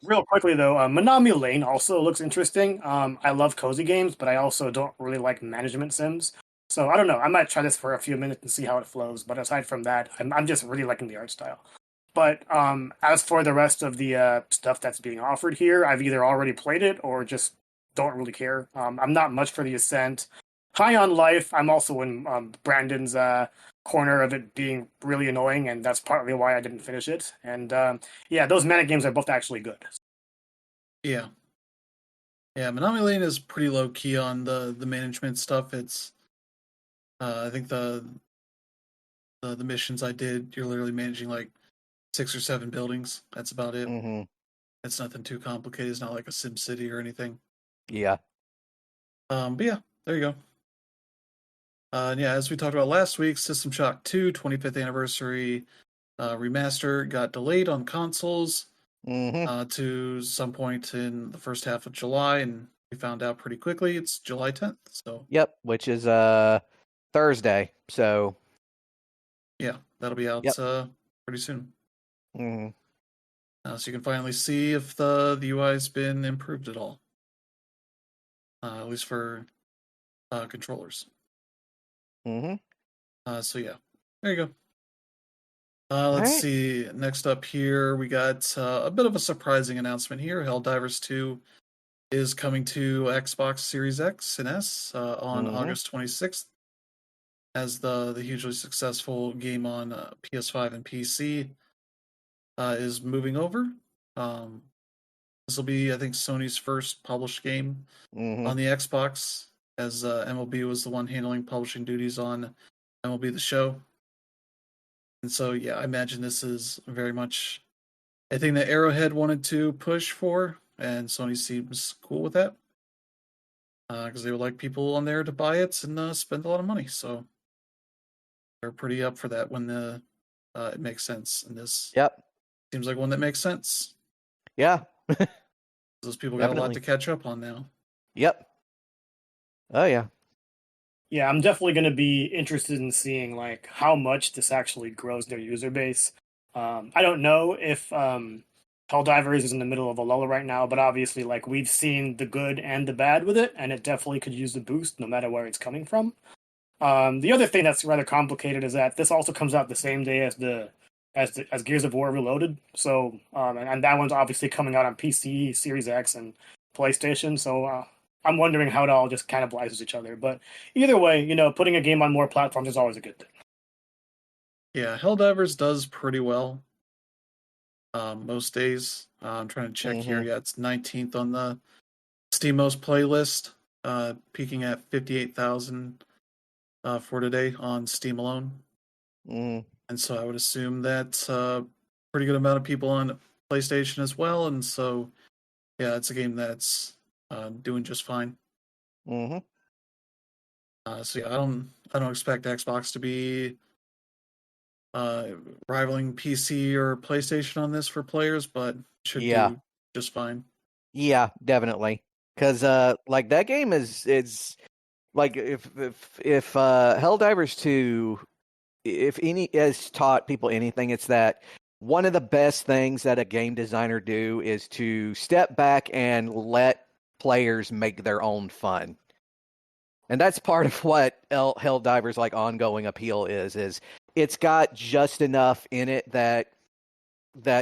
Real quickly though, Manami Lane also looks interesting. I love cozy games, but I also don't really like management sims. So I don't know. I might try this for a few minutes and see how it flows. But aside from that, I'm just really liking the art style. But as for the rest of the stuff that's being offered here, I've either already played it or just don't really care. I'm not much for the Ascent. High on Life, I'm also in Brandon's corner of it being really annoying, and that's partly why I didn't finish it. And yeah, those mana games are both actually good. Yeah. Yeah, Manami Lane is pretty low key on the management stuff. It's I think the missions I did, you're literally managing like 6 or 7 buildings. That's about it. Mm-hmm. It's nothing too complicated. It's not like a Sim City or anything. Yeah. But yeah, there you go. And yeah, as we talked about last week, System Shock 2 25th anniversary remaster got delayed on consoles Mm-hmm. to some point in the first half of July, and we found out pretty quickly it's July 10th. So Yep, which is Thursday. So yeah, that'll be out yep. pretty soon. Mm-hmm. So you can finally see if the UI's been improved at all, at least for controllers. Mm-hmm. So yeah, there you go. All Let's right. see. Next up here, we got a bit of a surprising announcement here. Helldivers 2 is coming to Xbox Series X and S on Mm-hmm. August 26th as the hugely successful game on PS5 and PC is moving over. This will be, I think, Sony's first published game Mm-hmm. on the Xbox, as MLB was the one handling publishing duties on MLB The Show. And so, yeah, I imagine this is very much a thing that Arrowhead wanted to push for, and Sony seems cool with that because they would like people on there to buy it and spend a lot of money. So they're pretty up for that when it makes sense. And this Yep. seems like one that makes sense. Yeah. Those people got a lot Definitely. to catch up on now. Yep. Oh yeah. Yeah, I'm definitely going to be interested in seeing like how much this actually grows their user base. I don't know if Helldivers is in the middle of a lull right now, but obviously, like we've seen the good and the bad with it, and it definitely could use the boost no matter where it's coming from. The other thing that's rather complicated is that this also comes out the same day as Gears of War Reloaded. So and that one's obviously coming out on PC, Series X, and PlayStation. So I'm wondering how it all just cannibalizes each other. But either way, putting a game on more platforms is always a good thing. Yeah, Helldivers does pretty well. most days. I'm trying to check here. Mhm. Yeah, it's 19th on the Steam most playlist, peaking at 58,000 for today on Steam alone. Mhm. And so I would assume that's a pretty good amount of people on PlayStation as well. And so, yeah, it's a game that's doing just fine. Mhm. So yeah, I don't expect Xbox to be uh, rivaling PC or PlayStation on this for players, but should Yeah. do just fine. Yeah, definitely. Cuz like that game is like if Helldivers 2, if any has taught people anything, it's that one of the best things that a game designer do is to step back and let players make their own fun. And that's part of what Helldivers like ongoing appeal is it's got just enough in it that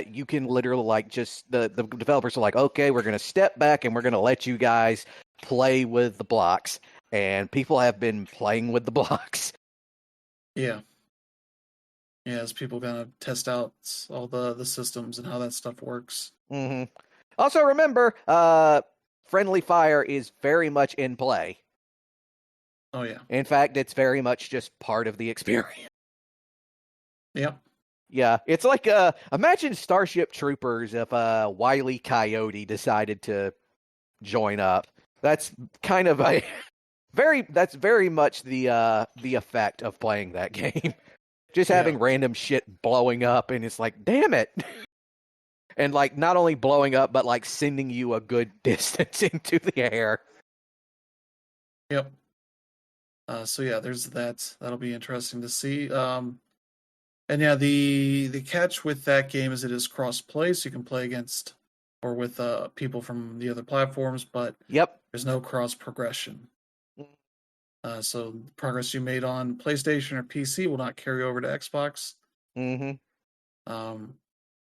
you can literally like just the developers are like, okay, we're going to step back and we're going to let you guys play with the blocks. And people have been playing with the blocks. Yeah. Yeah, as people kind of test out all the systems and how that stuff works. Hmm. Also, remember, friendly fire is very much in play. Oh yeah. In fact, it's very much just part of the experience. Yep. Yeah, it's like imagine Starship Troopers if Wile E. Coyote decided to join up. That's kind of a that's very much the effect of playing that game. Just having random shit blowing up, and it's like, damn it. And like not only blowing up, but like sending you a good distance into the air. Yep. So yeah, there's that. That'll be interesting to see. And yeah, the catch with that game is it is cross play, so you can play against or with people from the other platforms, but Yep. there's no cross progression. So the progress you made on PlayStation or PC will not carry over to Xbox. Mm-hmm.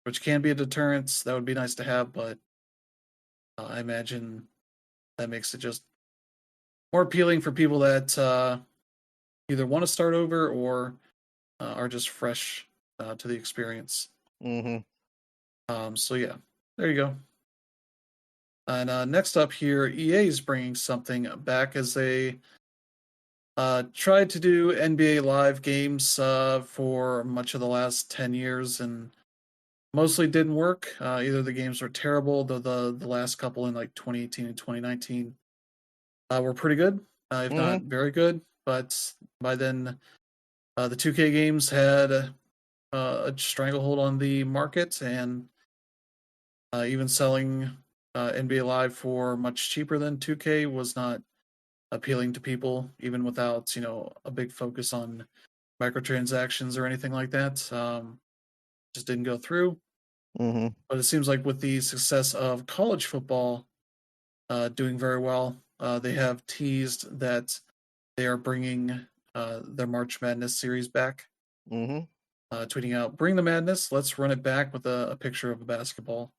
Which can be a deterrence. That would be nice to have, but I imagine that makes it just more appealing for people that either want to start over or are just fresh to the experience. Mm-hmm. So yeah, there you go. And next up here, EA is bringing something back as they tried to do NBA Live games for much of the last 10 years and mostly didn't work. Either the games were terrible, though the last couple in like 2018 and 2019 were pretty good, if not Mm-hmm. very good. But by then, the 2K games had a stranglehold on the market, and even selling NBA Live for much cheaper than 2K was not appealing to people, even without a big focus on microtransactions or anything like that. Just didn't go through. Mm-hmm. But it seems like with the success of college football doing very well, they have teased that they are bringing their March Madness series back. Mm-hmm. Tweeting out, "Bring the madness. Let's run it back with a picture of a basketball."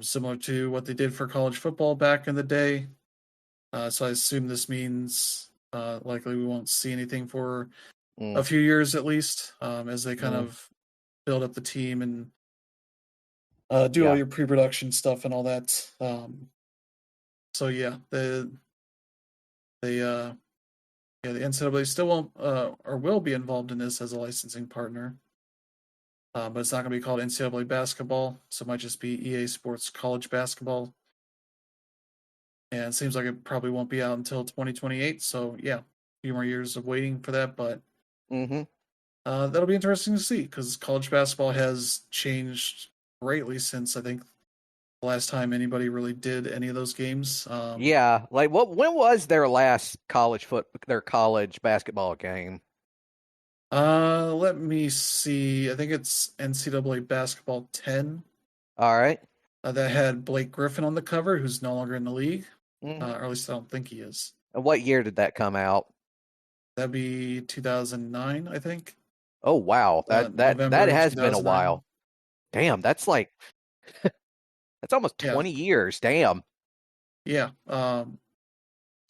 Similar to what they did for college football back in the day. So I assume this means likely we won't see anything for a few years at least, as they kind of build up the team and do all Yeah. your pre-production stuff and all that. So yeah, they yeah, the NCAA still won't or will be involved in this as a licensing partner. But it's not going to be called NCAA basketball, so it might just be EA Sports College Basketball. And it seems like it probably won't be out until 2028. So yeah, a few more years of waiting for that, but Mm-hmm. that'll be interesting to see because college basketball has changed greatly since I think the last time anybody really did any of those games. Yeah. Like when was their last their college basketball game? Let me see. I think it's NCAA Basketball 10. All right. That had Blake Griffin on the cover, who's no longer in the league, Mm-hmm. or at least I don't think he is. And what year did that come out? That'd be 2009, I think. Oh wow. That November has been a 2009. while. Damn, that's like that's almost Yeah, 20 years. Damn. yeah. So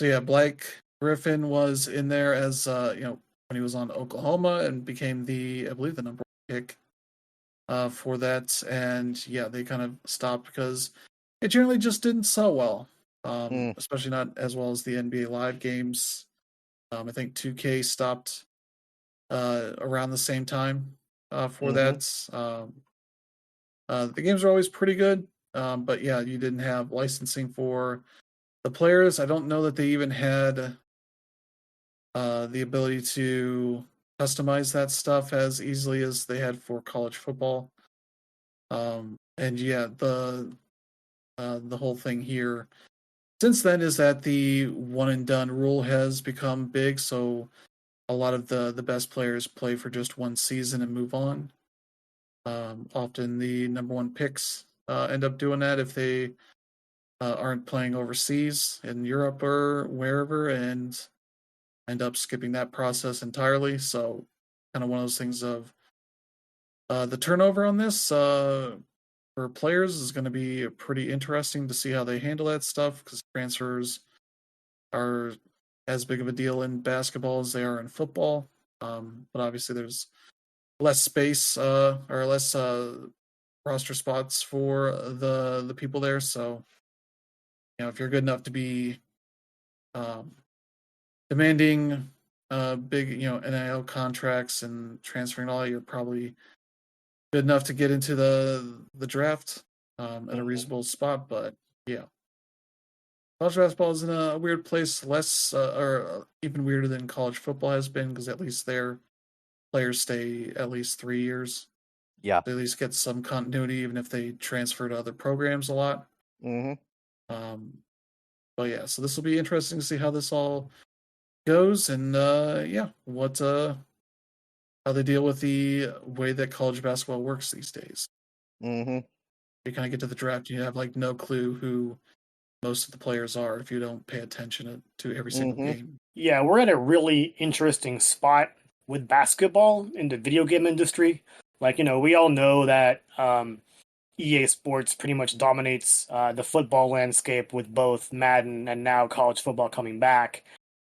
yeah, Blake Griffin was in there as when he was on Oklahoma and became I believe the number one pick for that, and yeah, they kind of stopped because it generally just didn't sell well, especially not as well as the NBA Live games. I think 2K stopped around the same time for that. The games are always pretty good, but yeah, you didn't have licensing for the players. I don't know that they even had the ability to customize that stuff as easily as they had for college football. And yeah, the whole thing here since then is that the one and done rule has become big, so a lot of the best players play for just one season and move on. Often the number one picks end up doing that if they aren't playing overseas in Europe or wherever, and end up skipping that process entirely. So, kind of one of those things of the turnover on this for players is going to be pretty interesting to see how they handle that stuff because transfers are as big of a deal in basketball as they are in football. But obviously, there's less space or less roster spots for the people there. So, if you're good enough to be demanding big, NIL contracts and transferring all, you're probably good enough to get into the draft at a reasonable spot. But yeah, college basketball is in a weird place, less or even weirder than college football has been because at least their players stay at least 3 years. Yeah. They at least get some continuity, even if they transfer to other programs a lot. But yeah, so this will be interesting to see how this all goes, and what how they deal with the way that college basketball works these days. You kind of get to the draft, you have like no clue who most of the players are if you don't pay attention to every single game. Yeah, we're at a really interesting spot with basketball in the video game industry. Like, we all know that EA Sports pretty much dominates the football landscape with both Madden and now college football coming back.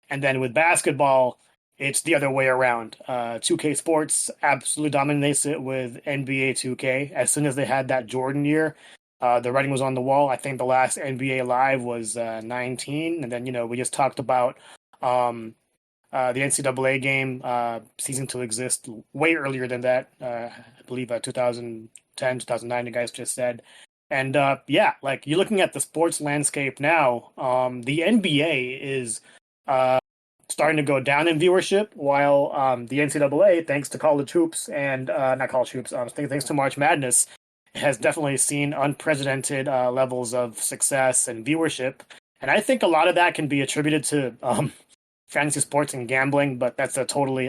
And then with basketball, it's the other way around. 2K Sports absolutely dominates it with NBA 2K. As soon as they had that Jordan year, the writing was on the wall. I think the last NBA Live was 19. And then, we just talked about the NCAA game ceasing to exist way earlier than that. I believe 2010, 2009, you guys just said. And like you're looking at the sports landscape now, the NBA is starting to go down in viewership, while the NCAA, thanks to college hoops and not college hoops, thanks to March Madness, has definitely seen unprecedented levels of success and viewership. And I think a lot of that can be attributed to fantasy sports and gambling, but that's a totally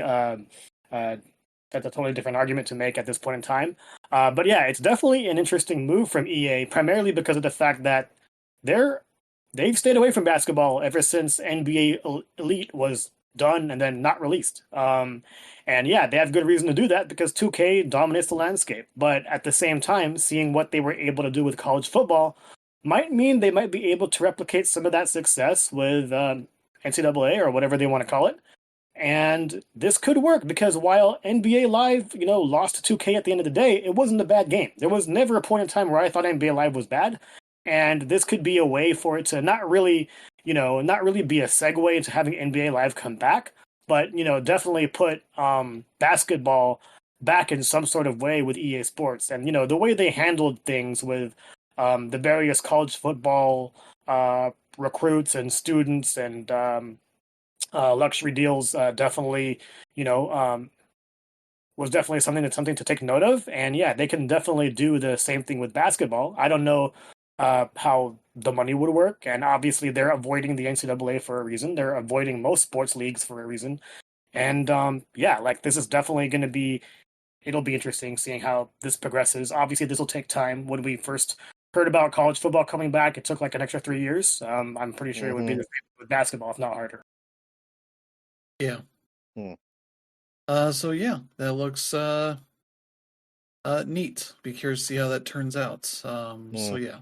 different argument to make at this point in time. But yeah, it's definitely an interesting move from EA, primarily because of the fact that they've stayed away from basketball ever since NBA Elite was done and then not released. And yeah, they have good reason to do that because 2K dominates the landscape. But at the same time, seeing what they were able to do with college football might mean they might be able to replicate some of that success with NCAA or whatever they want to call it. And this could work because while NBA Live, lost to 2K at the end of the day, it wasn't a bad game. There was never a point in time where I thought NBA Live was bad. And this could be a way for it to not really be a segue into having NBA Live come back, but, definitely put basketball back in some sort of way with EA Sports. And, the way they handled things with the various college football recruits and students and luxury deals definitely, was definitely something to take note of. And yeah, they can definitely do the same thing with basketball. I don't know how the money would work, and obviously they're avoiding the NCAA for a reason. They're avoiding most sports leagues for a reason. And like this is definitely going to be. It'll be interesting seeing how this progresses. Obviously, this will take time. When we first heard about college football coming back, it took like an extra 3 years. I'm pretty sure it would be the same with basketball, if not harder. Yeah. So yeah, that looks neat. Be curious to see how that turns out. So yeah.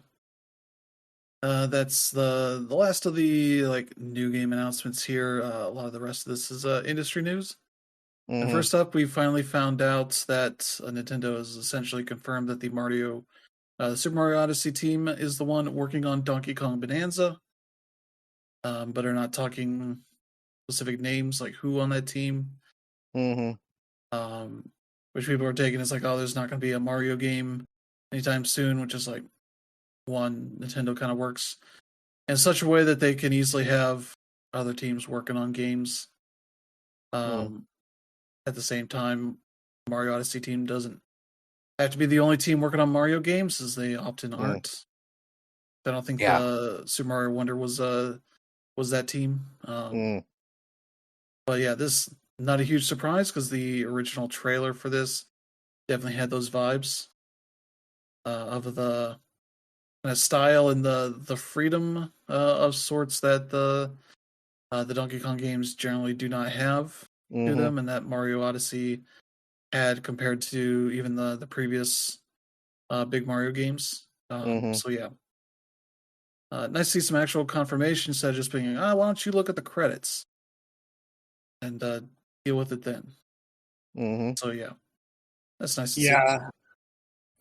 That's the last of the like new game announcements here. A lot of the rest of this is industry news. And Mhm. first up, we finally found out that Nintendo has essentially confirmed that the Super Mario Odyssey team is the one working on Donkey Kong Bonanza, but are not talking specific names like who on that team. Mhm. Um, which people are taking as like, oh, there's not going to be a Mario game anytime soon, which is like one Nintendo kind of works in such a way that they can easily have other teams working on games. Mm. Um, at the same time, Mario Odyssey team doesn't have to be the only team working on Mario games, as they often Mm. aren't. I don't think Yeah. Super Mario Wonder was that team. Mm. But yeah, this not a huge surprise because the original trailer for this definitely had those vibes of the kind of style and the freedom of sorts that the Donkey Kong games generally do not have to Mhm. them, and that Mario Odyssey had compared to even the previous big Mario games. Mhm. So yeah, nice to see some actual confirmation instead of just being, why don't you look at the credits and deal with it then. Mhm. So yeah, that's nice to see. Yeah,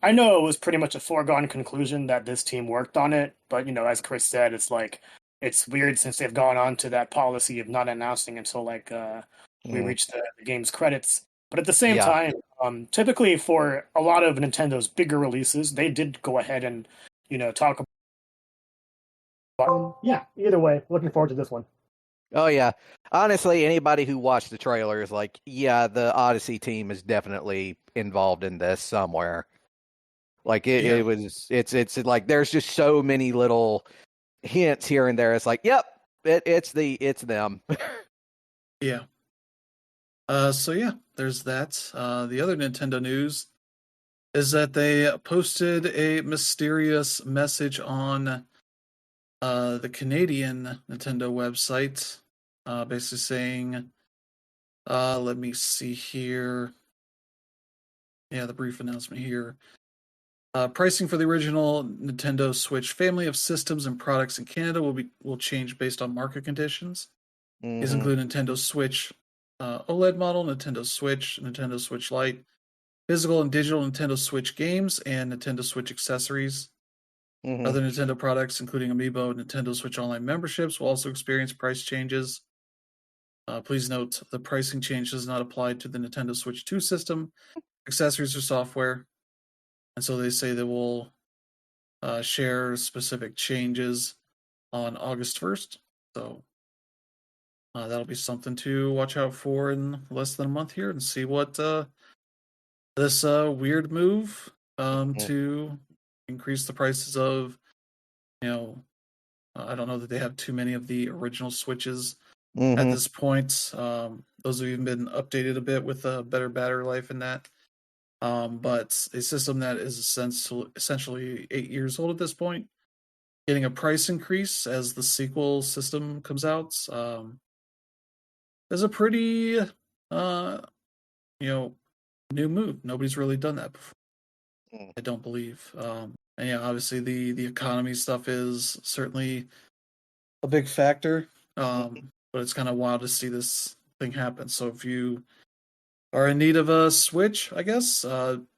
I know it was pretty much a foregone conclusion that this team worked on it, but as Chris said, it's like it's weird since they've gone on to that policy of not announcing until like we Mm. reach the game's credits. But at the same Yeah. time, typically for a lot of Nintendo's bigger releases, they did go ahead and talk about. Yeah. Either way, looking forward to this one. Oh yeah. Honestly, anybody who watched the trailer is like, yeah, the Odyssey team is definitely involved in this somewhere. Like Yeah, it's like there's just so many little hints here and there. It's like, yep, it's them. yeah. So yeah, there's that. The other Nintendo news is that they posted a mysterious message on the Canadian Nintendo website, basically saying, let me see here. Yeah, the brief announcement here. Pricing for the original Nintendo Switch family of systems and products in Canada will change based on market conditions. These Mhm. include Nintendo Switch OLED model, Nintendo Switch Lite, physical and digital Nintendo Switch games, and Nintendo Switch accessories. Mhm. Other Nintendo products, including Amiibo and Nintendo Switch Online memberships, will also experience price changes. Please note the pricing change does not apply to the Nintendo Switch 2 system, accessories, or software. And so they say they will share specific changes on August 1st. So that'll be something to watch out for in less than a month here and see what this weird move Mm. to increase the prices of, you know, I don't know that they have too many of the original Switches at Mhm. this point. Those have even been updated a bit with a better battery life in that. But a system that is essentially 8 years old at this point, getting a price increase as the sequel system comes out, is a pretty, you know, new move. Nobody's really done that before, Mm. I don't believe. And yeah, obviously the economy stuff is certainly a big factor. But it's kind of wild to see this thing happen. So if you are in need of a Switch, I guess, in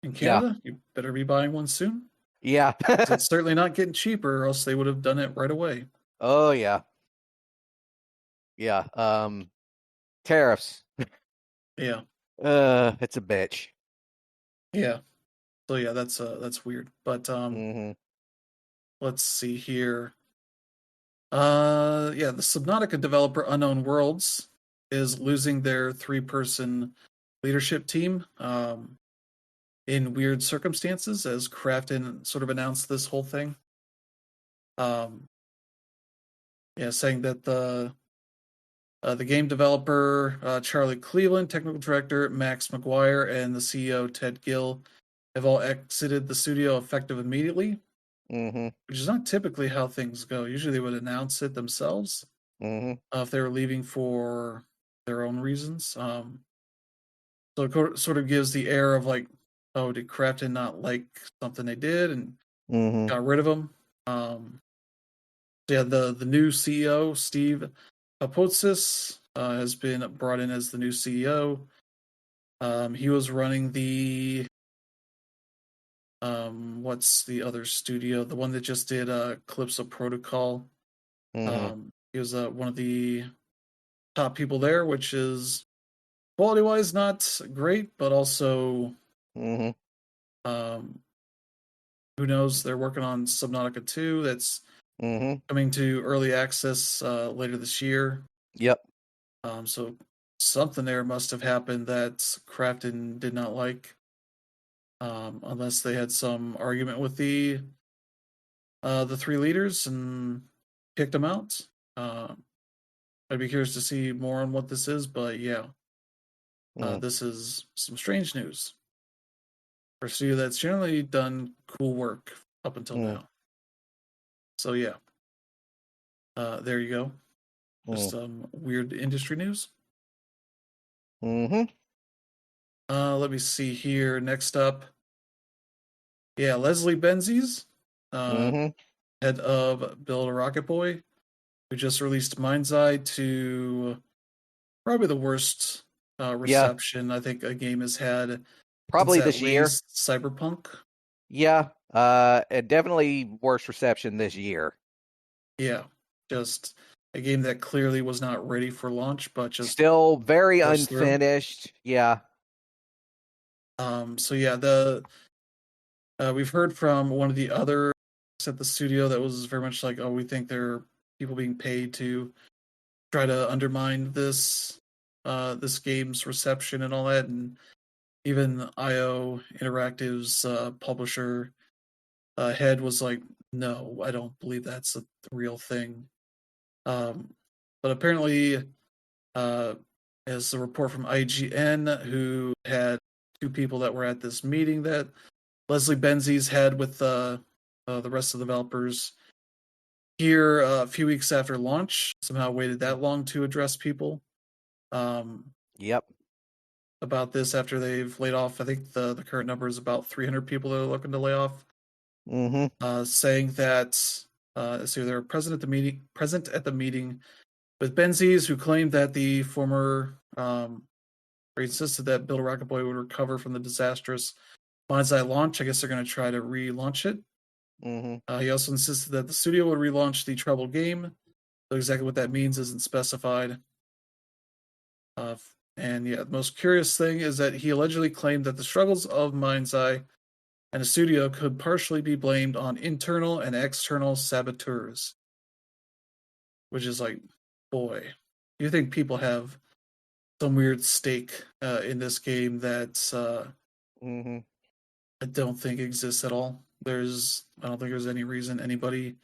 Yeah. Canada, you better be buying one soon. Yeah. 'Cause it's certainly not getting cheaper, or else they would have done it right away. Oh yeah. Yeah. Tariffs. Yeah, It's a bitch. yeah. So yeah, that's weird. But Mhm. let's see here. Yeah, the Subnautica developer Unknown Worlds is losing their three-person leadership team in weird circumstances, as Crafton sort of announced this whole thing. Um, yeah, saying that the game developer Charlie Cleveland, technical director Max McGuire, and the CEO Ted Gill have all exited the studio effective immediately, Mhm. which is not typically how things go. Usually, they would announce it themselves Mhm. if they were leaving for their own reasons. So it sort of gives the air of like, oh, did Crafton not like something they did and Mhm. got rid of them? Yeah, the new CEO Steve Apotsis has been brought in as the new CEO. He was running the what's the other studio? The one that just did Calypso Protocol. He was one of the top people there, which is quality wise not great, but also who knows? They're working on Subnautica 2. That's coming to early access later this year. Yep. So something there must have happened that Crafton did not like, unless they had some argument with the three leaders and kicked them out. I'd be curious to see more on what this is, but yeah, this is some strange news for a studio that's generally done cool work up until now. So yeah, there you go. Just some weird industry news. Let me see here. Next up, yeah, Leslie Benzies, head of Build a Rocket Boy, who just released Mind's Eye to probably the worst reception I think a game has had. Probably since this at year. least Cyberpunk. Yeah, and definitely worst reception this year. Yeah, just a game that clearly was not ready for launch, but just still very pushed through. unfinished. Yeah. So yeah, we've heard from one of the other at the studio that was very much like, oh, we think there are people being paid to try to undermine this this game's reception and all that, and even IO Interactive's publisher head was like, no, I don't believe that's a real thing. But apparently, as a report from IGN, who had two people that were at this meeting that Leslie Benzies had with the rest of the developers here a few weeks after launch, somehow waited that long to address people. Yep. About this after they've laid off, I think the current number is about 300 people that are looking to lay off. Saying that so they were present at the meeting with Benzies, who claimed that the former or insisted that Build a Rocket Boy would recover from the disastrous Mind's Eye launch. I guess they're going to try to relaunch it. He also insisted that the studio would relaunch the Trouble game. So exactly what that means isn't specified. And yeah, the most curious thing is that he allegedly claimed that the struggles of Mind's Eye and the studio could partially be blamed on internal and external saboteurs. Which is like, boy, you think people have some weird stake in this game that I don't think exists at all. I don't think there's any reason anybody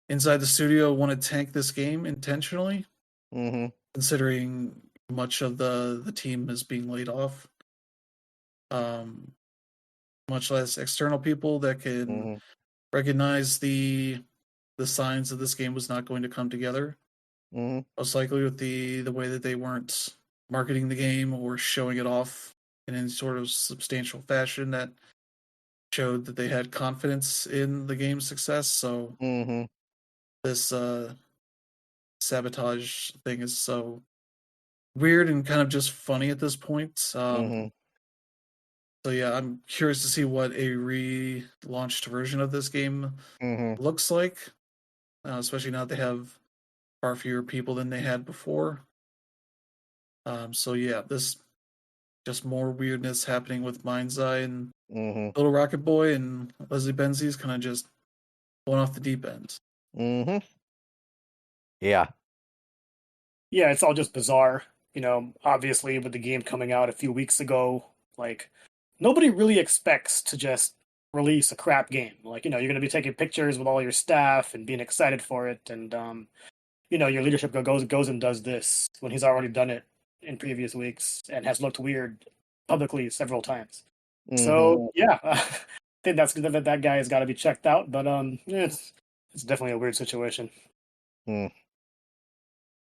inside the studio want to tank this game intentionally, considering much of the team is being laid off. Much less external people that can recognize the signs that this game was not going to come together. Most likely with the way that they weren't marketing the game or showing it off in any sort of substantial fashion that showed that they had confidence in the game's success. So this sabotage thing is so weird and kind of just funny at this point. So yeah, I'm curious to see what a relaunched version of this game looks like, especially now that they have far fewer people than they had before. So yeah, this just more weirdness happening with Mind's Eye and Little Rocket Boy, and Leslie Benzies kind of just going off the deep end. Yeah. Yeah, it's all just bizarre. You know, obviously with the game coming out a few weeks ago, like nobody really expects to just release a crap game. Like, you know, you're going to be taking pictures with all your staff and being excited for it, and you know, your leadership goes and does this when he's already done it in previous weeks and has looked weird publicly several times. So yeah, I think that guy has got to be checked out. But it's definitely a weird situation.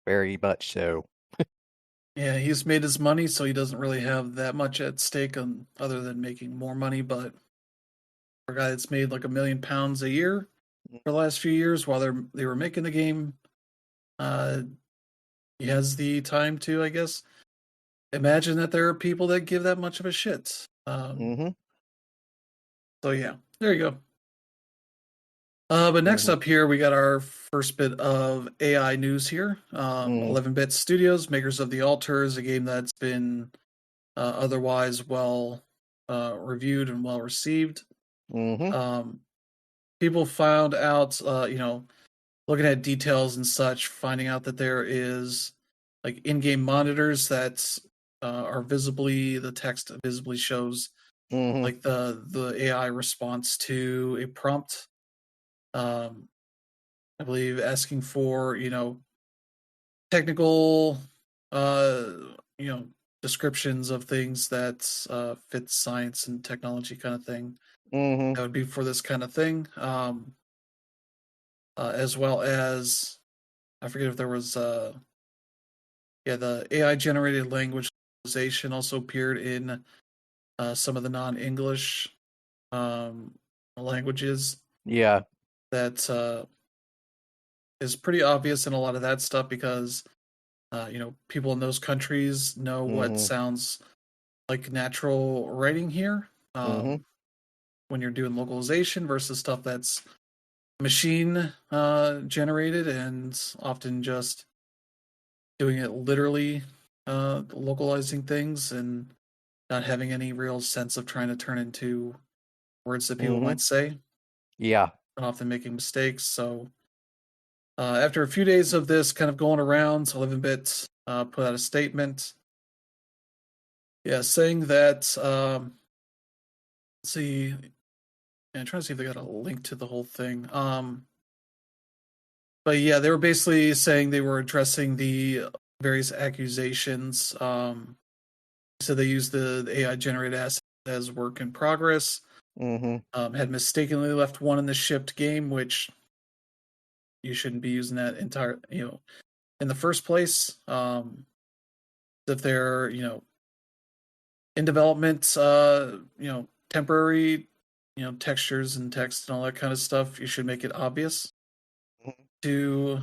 Very much so. Yeah, he's made his money, so he doesn't really have that much at stake other than making more money. But for a guy that's made like £1 million a year for the last few years while they were making the game, he has the time to, I guess, imagine that there are people that give that much of a shit. Mm-hmm. So yeah, there you go. But next Mm-hmm. up here, we got our first bit of AI news here. Mm-hmm. 11-Bit Studios, makers of The Alters, a game that's been otherwise well reviewed and well received. Mm-hmm. People found out, looking at details and such, finding out that there is like in-game monitors that are visibly, the text visibly shows Mm-hmm. like the AI response to a prompt. I believe asking for, technical, uh, you know, descriptions of things that fit science and technology kind of thing. Mm-hmm. That would be for this kind of thing. As well as, I forget if there was, the AI generated language localization also appeared in some of the non-English languages. Yeah. That is pretty obvious in a lot of that stuff because people in those countries know what Mm-hmm. sounds like natural writing here Mm-hmm. when you're doing localization versus stuff that's machine generated and often just doing it literally, localizing things and not having any real sense of trying to turn into words that people Mm-hmm. might say, Yeah. and often making mistakes. So after a few days of this kind of going around, 11-Bit put out a statement, saying that, let's see, I'm trying to see if they got a link to the whole thing. But yeah, they were basically saying they were addressing the various accusations. So they used the AI generated assets as work in progress. Mm-hmm. Had mistakenly left one in the shipped game, which you shouldn't be using that entire, in the first place. If they're, in development, temporary, textures and text and all that kind of stuff, you should make it obvious to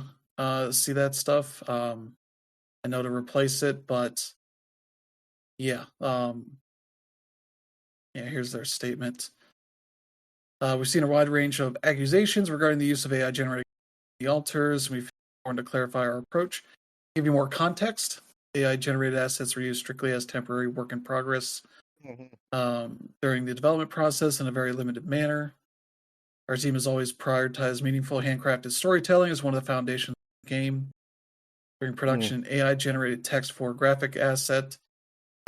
see that stuff. I know to replace it, but yeah, here's their statement. We've seen a wide range of accusations regarding the use of AI generated alters. We've wanted to clarify our approach, give you more context. AI generated assets were used strictly as temporary work in progress during the development process in a very limited manner. Our team has always prioritized meaningful handcrafted storytelling as one of the foundations of the game. During production, AI generated text for a graphic asset,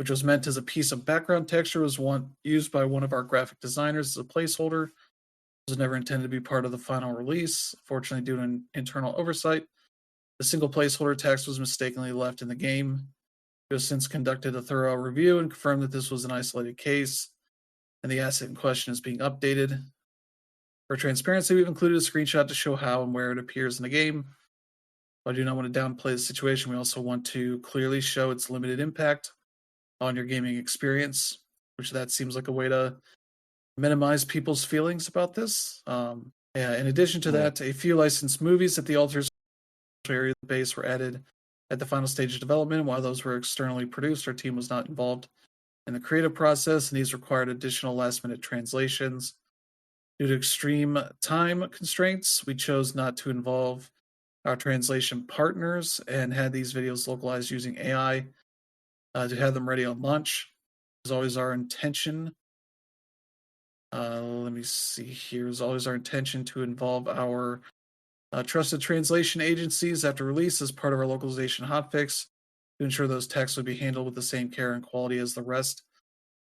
which was meant as a piece of background texture, was used by one of our graphic designers as a placeholder. It was never intended to be part of the final release. Fortunately, due to an internal oversight, the single placeholder text was mistakenly left in the game. We have since conducted a thorough review and confirmed that this was an isolated case, and the asset in question is being updated. For transparency, we've included a screenshot to show how and where it appears in the game. While I do not want to downplay the situation, we also want to clearly show its limited impact on your gaming experience, which that seems like a way to minimize people's feelings about this. In addition to that, a few licensed movies at the Alters area of the base were added at the final stage of development. While those were externally produced, our team was not involved in the creative process, and these required additional last-minute translations. Due to extreme time constraints, we chose not to involve our translation partners and had these videos localized using AI to have them ready on launch. It was always our intention. Let me see here. It was always our intention to involve our trusted translation agencies after release as part of our localization hotfix to ensure those texts would be handled with the same care and quality as the rest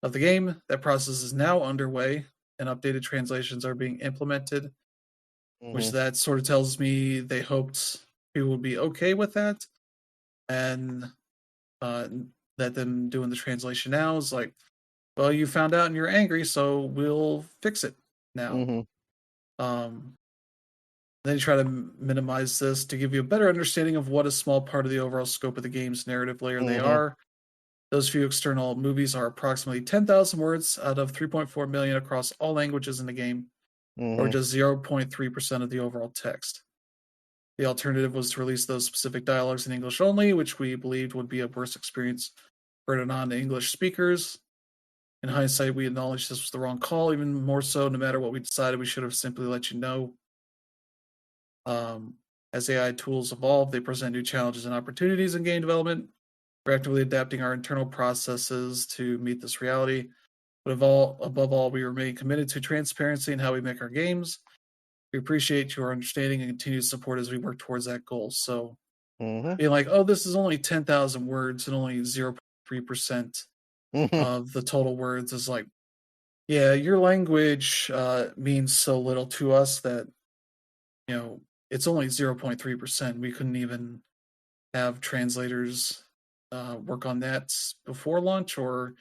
of the game. That process is now underway, and updated translations are being implemented, which that sort of tells me they hoped people would be okay with that, and that them doing the translation now is like, well, you found out and you're angry, so we'll fix it now. Then you try to minimize this to give you a better understanding of what a small part of the overall scope of the game's narrative layer they are. Those few external movies are approximately 10,000 words out of 3.4 million across all languages in the game, or just 0.3% of the overall text. The alternative was to release those specific dialogues in English only, which we believed would be a worse experience burden on English speakers. In hindsight, we acknowledge this was the wrong call. Even more so, no matter what we decided, we should have simply let you know. As AI tools evolve, they present new challenges and opportunities in game development. We're actively adapting our internal processes to meet this reality. But above all, we remain committed to transparency in how we make our games. We appreciate your understanding and continued support as we work towards that goal. So being like, oh, this is only 10,000 words and only 0.3% of the total words is like, yeah, your language means so little to us that, it's only 0.3%. We couldn't even have translators work on that before launch, or,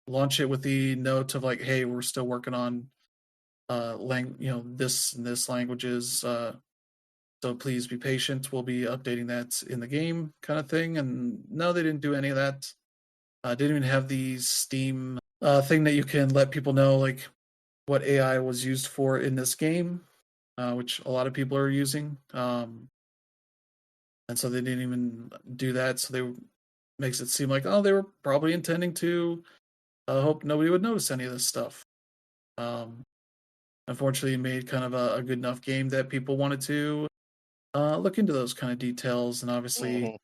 launch it with the note of like, hey, we're still working on this and this languages. So please be patient. We'll be updating that in the game, kind of thing. And no, they didn't do any of that. Didn't even have the Steam thing that you can let people know like what AI was used for in this game, which a lot of people are using. And so they didn't even do that. So they makes it seem like, oh, they were probably intending to hope nobody would notice any of this stuff. Unfortunately, it made kind of a good enough game that people wanted to look into those kind of details. And obviously,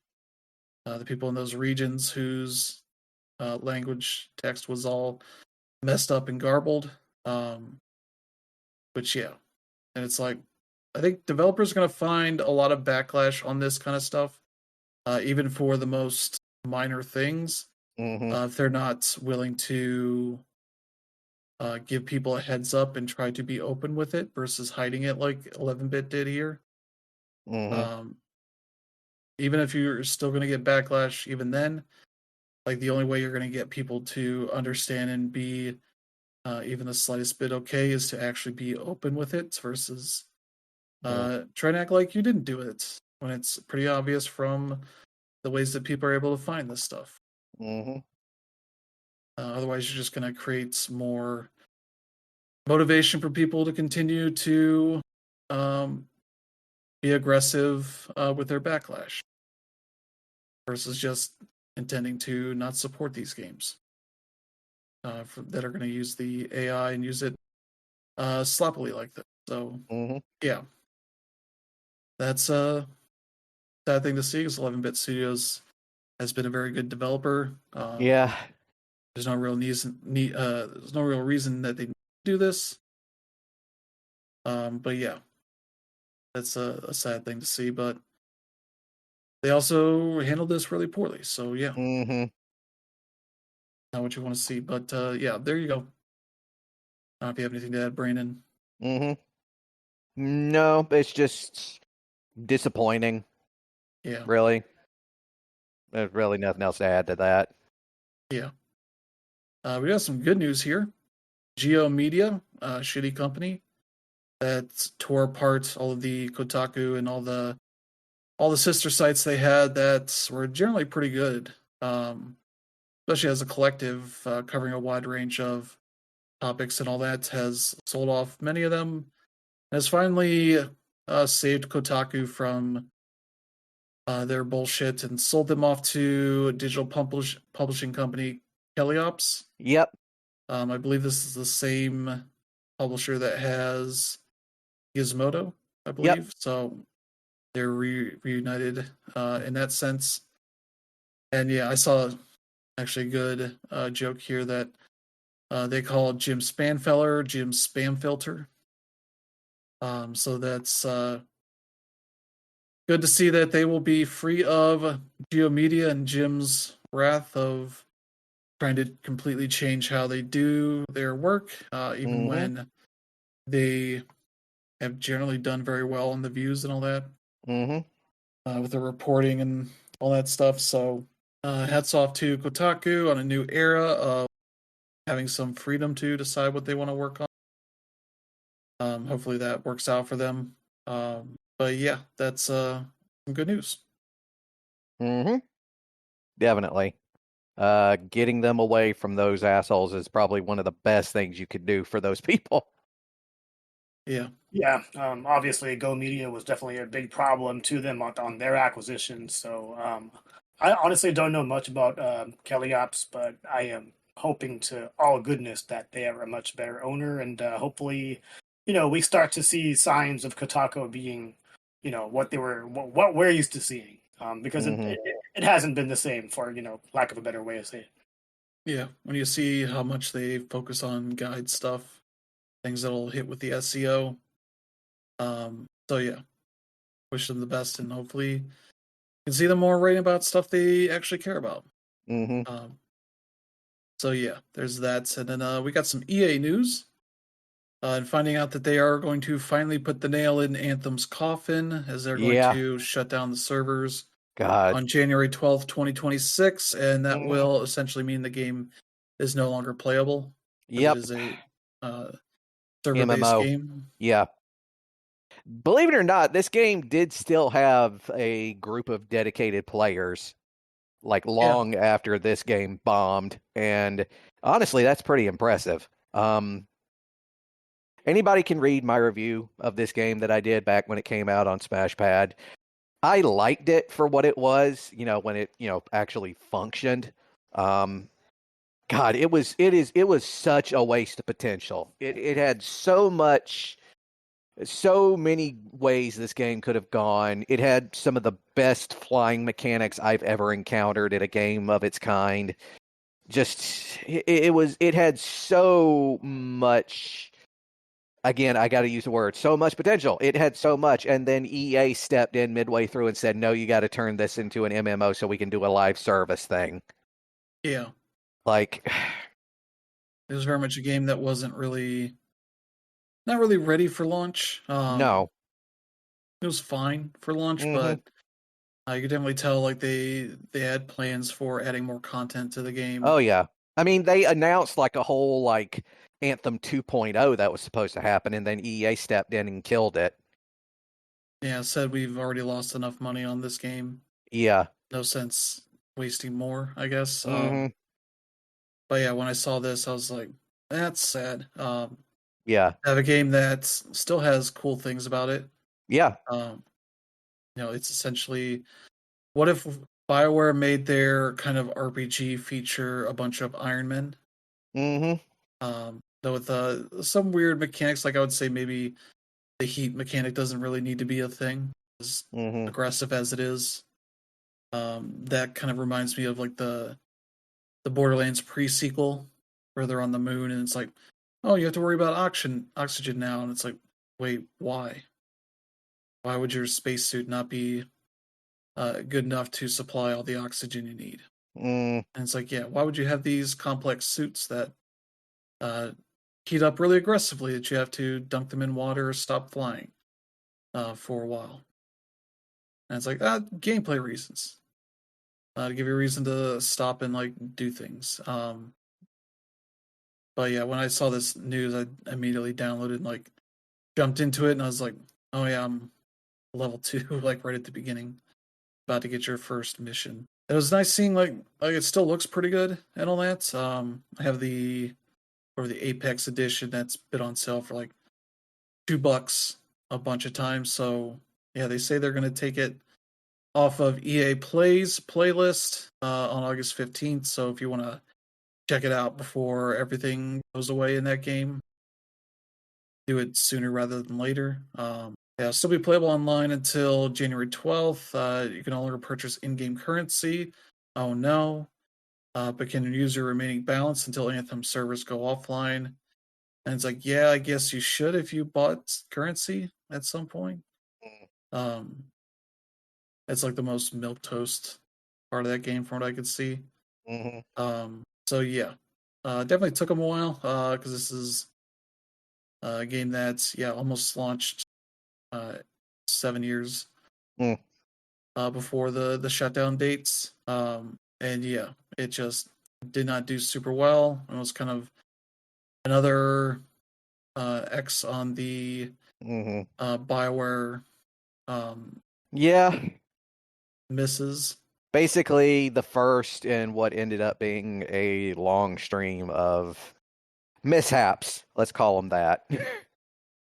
the people in those regions whose language text was all messed up and garbled. Which, yeah. And it's like, I think developers are going to find a lot of backlash on this kind of stuff, even for the most minor things. If they're not willing to give people a heads up and try to be open with it versus hiding it like 11-bit did here. Even if you're still going to get backlash, even then, like the only way you're going to get people to understand and be even the slightest bit okay is to actually be open with it versus try to act like you didn't do it when it's pretty obvious from the ways that people are able to find this stuff. Otherwise, you're just going to create more motivation for people to continue to be aggressive with their backlash versus just intending to not support these games that are going to use the AI and use it sloppily like that. So, yeah. That's a sad thing to see because 11-bit Studios has been a very good developer. There's no real there's no real reason that they do this. But yeah, that's a sad thing to see. But they also handled this really poorly. So yeah, not what you want to see. But yeah, there you go. I don't know if you have anything to add, Brandon. No, it's just disappointing. Yeah, really. There's really nothing else to add to that. Yeah. We got some good news here. Geo Media, a shitty company that tore apart all of the Kotaku and all the sister sites they had that were generally pretty good, especially as a collective covering a wide range of topics and all that, has sold off many of them, and has finally saved Kotaku from their bullshit and sold them off to a digital publishing company, Keliops. Yep. I believe this is the same publisher that has Gizmodo, I believe. Yep. So they're reunited in that sense. And yeah, I saw actually a good joke here that they call Jim Spanfeller Jim's Spam Filter. So that's good to see that they will be free of GeoMedia and Jim's wrath of trying to completely change how they do their work, even when they have generally done very well on the views and all that, with the reporting and all that stuff. So hats off to Kotaku on a new era of having some freedom to decide what they want to work on. Hopefully that works out for them. But yeah, that's some good news. Definitely. Getting them away from those assholes is probably one of the best things you could do for those people. Yeah. Yeah. Obviously, Go Media was definitely a big problem to them on their acquisition. So I honestly don't know much about Kelly Ops, but I am hoping to all goodness that they are a much better owner, and hopefully, we start to see signs of Kotaku being, what they were, what we're used to seeing, because Mm-hmm. it hasn't been the same for lack of a better way to say it. Yeah, when you see how much they focus on guide stuff, things that'll hit with the SEO. So yeah, wish them the best, and hopefully you can see them more writing about stuff they actually care about. Mm-hmm. So yeah, there's that, and then we got some EA news, and finding out that they are going to finally put the nail in Anthem's coffin, as they're going Yeah. to shut down the servers God. on January 12th, 2026, and that Mhm. will essentially mean the game is no longer playable. It Yep. is a server-based MMO. game. Yeah. Believe it or not, this game did still have a group of dedicated players, like Yeah, long after this game bombed. And honestly, that's pretty impressive. Anybody can read my review of this game that I did back when it came out on SmashPad. I liked it for what it was, when it, actually functioned. God, it was such a waste of potential. It had so many ways this game could have gone. It had some of the best flying mechanics I've ever encountered in a game of its kind. Just it had so much. Again, I got to use the word, so much potential. It had so much, and then EA stepped in midway through and said, "No, you got to turn this into an MMO so we can do a live service thing." yeah. Like, It was very much a game that wasn't not really ready for launch. no. It was fine for launch, Hmm. but you could definitely tell like they had plans for adding more content to the game. Oh yeah. I mean, they announced like a whole like Anthem 2.0 that was supposed to happen, and then EA stepped in and killed it. Yeah, said we've already lost enough money on this game. Yeah. No sense wasting more, I guess. Hmm. But yeah, when I saw this, I was like, that's sad. Yeah. I have a game that still has cool things about it. Yeah. Um, it's essentially, what if BioWare made their kind of RPG feature a bunch of Iron Men? Hmm. Though with some weird mechanics, like I would say maybe the heat mechanic doesn't really need to be a thing, as Hmm. aggressive as it is. That kind of reminds me of like the Borderlands pre-sequel where they're on the moon and it's like, oh, you have to worry about oxygen now, and it's like, wait, why? Why would your spacesuit not be good enough to supply all the oxygen you need? Mm. And it's like, yeah, why would you have these complex suits that uh, heat up really aggressively that you have to dunk them in water or stop flying for a while? And it's like, gameplay reasons. To give you a reason to stop and like do things. But yeah, when I saw this news, I immediately downloaded and like jumped into it, and I was like, oh yeah, I'm level 2, like right at the beginning, about to get your first mission. It was nice seeing like it still looks pretty good and all that. I have the Apex edition that's been on sale for like $2 a bunch of times. So yeah, they say they're gonna take it off of EA Plays playlist on August 15th. So if you want to check it out before everything goes away in that game, do it sooner rather than later. Yeah, it'll still be playable online until January 12th. You can no longer purchase in-game currency. Oh no. But can use your remaining balance until Anthem servers go offline. And it's like, yeah, I guess you should if you bought currency at some point. Um, it's like the most milquetoast part of that game from what I could see. Hmm. So yeah, definitely took them a while because this is a game that's almost launched 7 years Mm. before the shutdown dates. And yeah, it just did not do super well. It was kind of another X on the Hmm. Bioware um, Yeah. misses. Basically, the first in what ended up being a long stream of mishaps. Let's call them that.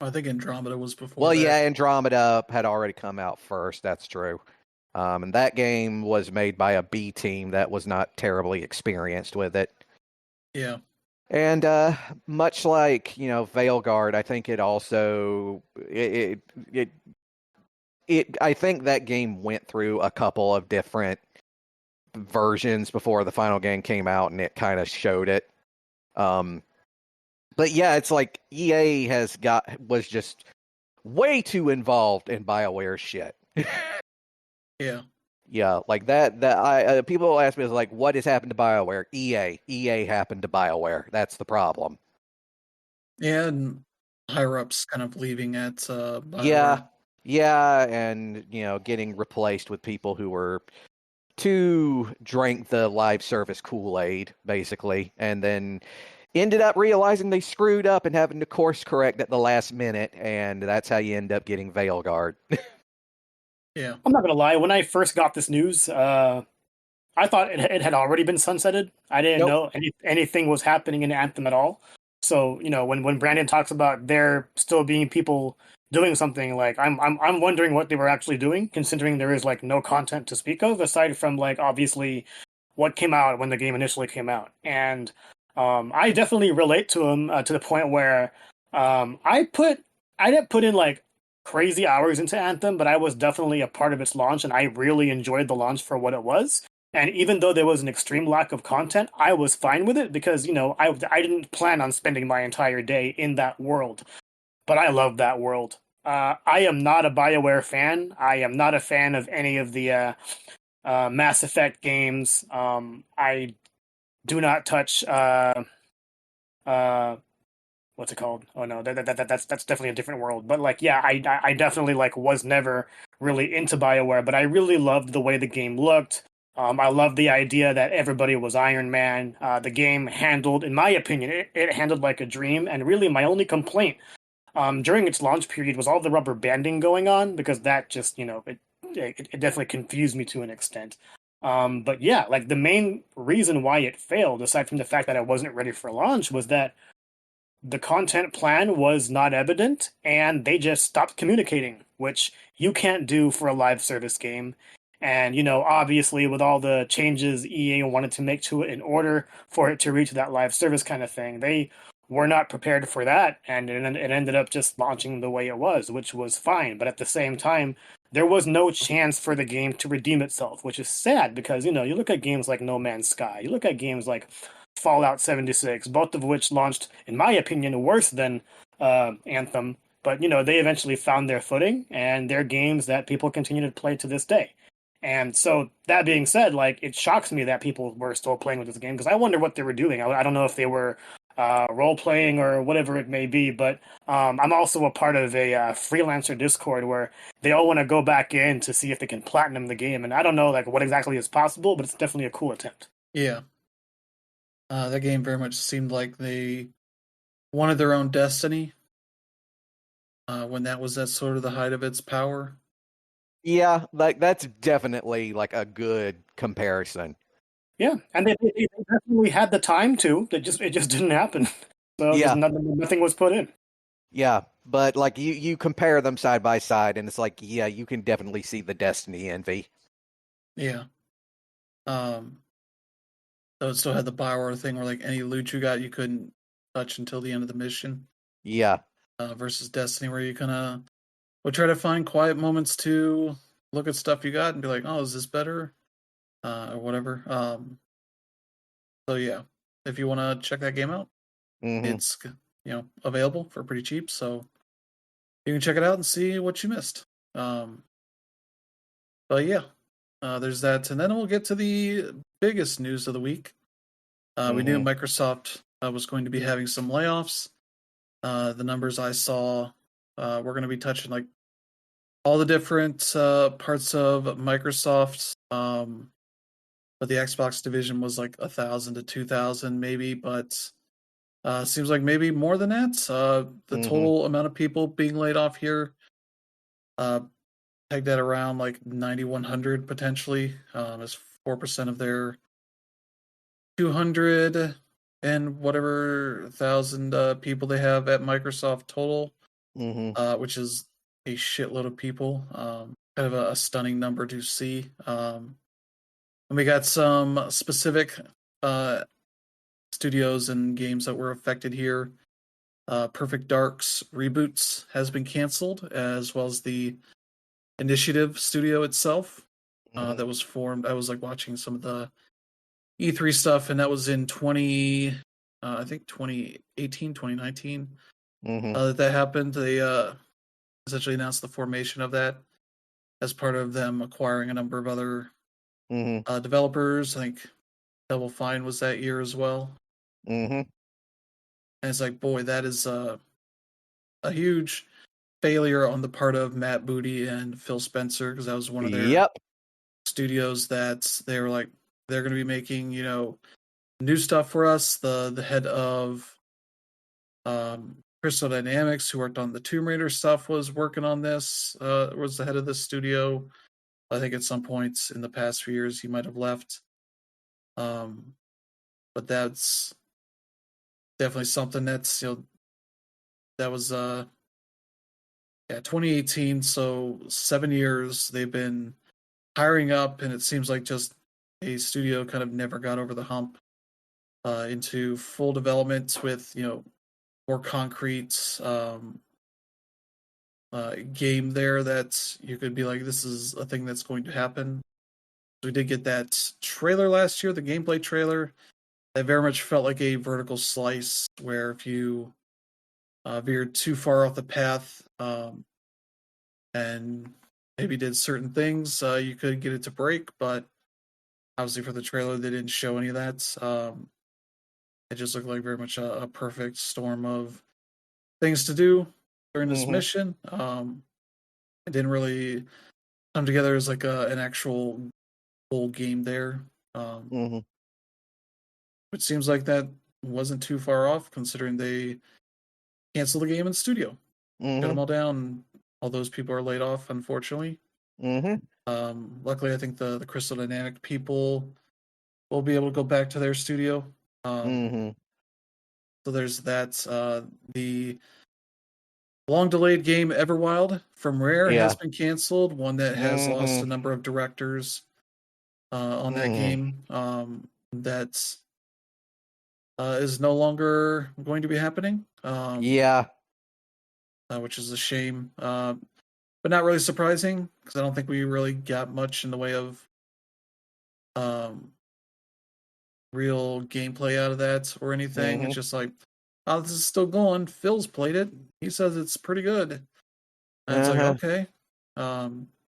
I think Andromeda was before Well, that. yeah, Andromeda had already come out first. That's true. And that game was made by a B team that was not terribly experienced with it. Yeah. And much like, Veilguard, I think it also I think that game went through a couple of different versions before the final game came out, and it kind of showed it. But yeah, it's like EA was just way too involved in BioWare shit. Yeah. Yeah, like that people ask me, like, what has happened to BioWare? EA happened to BioWare. That's the problem. Yeah, and higher ups kind of leaving at BioWare. Yeah, and getting replaced with people who were drank the live service Kool-Aid, basically, and then ended up realizing they screwed up and having to course correct at the last minute, and that's how you end up getting Veilguard. Yeah. I'm not gonna lie. When I first got this news, I thought it had already been sunsetted. I didn't Nope. know anything was happening in Anthem at all. So when Brandon talks about there still being people doing something, like I'm wondering what they were actually doing, considering there is like no content to speak of aside from like obviously what came out when the game initially came out. And I definitely relate to him to the point where I didn't put in like crazy hours into Anthem, but I was definitely a part of its launch, and I really enjoyed the launch for what it was. And even though there was an extreme lack of content, I was fine with it because, I didn't plan on spending my entire day in that world. But I love that world. I am not a BioWare fan. I am not a fan of any of the Mass Effect games. I do not touch what's it called? Oh no, that's definitely a different world. But like, yeah, I definitely like was never really into BioWare, but I really loved the way the game looked. I love the idea that everybody was Iron Man. The game handled, in my opinion, it handled like a dream. And really, my only complaint during its launch period was all the rubber banding going on, because that just, it definitely confused me to an extent. But yeah, like the main reason why it failed, aside from the fact that I wasn't ready for launch, was that the content plan was not evident and they just stopped communicating, which you can't do for a live service game. And, obviously, with all the changes EA wanted to make to it in order for it to reach that live service kind of thing, they were not prepared for that. And it ended up just launching the way it was, which was fine. But at the same time, there was no chance for the game to redeem itself, which is sad because, you look at games like No Man's Sky, you look at games like Fallout 76, both of which launched, in my opinion, worse than Anthem. But, they eventually found their footing, and they're games that people continue to play to this day. And so, that being said, like, it shocks me that people were still playing with this game, because I wonder what they were doing. I don't know if they were role-playing or whatever it may be, but I'm also a part of a freelancer Discord where they all want to go back in to see if they can platinum the game. And I don't know, like, what exactly is possible, but it's definitely a cool attempt. Yeah. That game very much seemed like they wanted their own destiny when that was at sort of the height of its power. Yeah, like that's definitely like a good comparison. Yeah, and they definitely had the time to. It just didn't happen. So Yeah. just nothing was put in. Yeah, but like you compare them side by side, and it's like, yeah, you can definitely see the Destiny envy. Yeah. So it still had the Bioware thing where like any loot you got you couldn't touch until the end of the mission. Yeah. Versus Destiny where you kind of would try to find quiet moments to look at stuff you got and be like, oh, is this better? Or whatever. So yeah, if you want to check that game out, it's available for pretty cheap, so you can check it out and see what you missed. But yeah, there's that, and then we'll get to the biggest news of the week. We knew Microsoft was going to be having some layoffs. The numbers I saw were going to be touching like all the different parts of Microsoft. But the Xbox division was like 1,000 to 2,000 maybe, but seems like maybe more than that. The total amount of people being laid off here pegged at around like 9,100 potentially, as 4% of their 200 and whatever thousand people they have at Microsoft total, which is a shitload of people. kind of a stunning number to see. And we got some specific studios and games that were affected here. Perfect Dark's reboots has been canceled, as well as the Initiative studio itself that was formed. I was like watching some of the E3 stuff, and that was in 2018, 2019 that happened. They essentially announced the formation of that as part of them acquiring a number of other developers. I think Double Fine was that year as well. And it's like, boy, that is a huge failure on the part of Matt Booty and Phil Spencer, because that was one of their studios that they were like, they're going to be making, new stuff for us. The head of Crystal Dynamics, who worked on the Tomb Raider stuff, was working on this, was the head of this studio. I think at some points in the past few years he might have left. But that's definitely something that's, that was 2018, so 7 years they've been hiring up, and it seems like just a studio kind of never got over the hump into full development with, more concrete game there that you could be like, this is a thing that's going to happen. We did get that trailer last year, the gameplay trailer, that very much felt like a vertical slice, where if you veered too far off the path and maybe did certain things, you could get it to break. But obviously for the trailer, they didn't show any of that. It just looked like very much a perfect storm of things to do during this mission. It didn't really come together as like an actual full game there. It seems like that wasn't too far off, considering they canceled the game in studio, shut them all down. All those people are laid off, unfortunately. Luckily, I think the Crystal Dynamic people will be able to go back to their studio. So there's that. The long-delayed game Everwild from Rare has been canceled. One that has lost a number of directors on that game. That is no longer going to be happening. Which is a shame. But not really surprising, because I don't think we really got much in the way of real gameplay out of that or anything. It's just like, oh, this is still going. Phil's played it. He says it's pretty good. And it's like, okay. That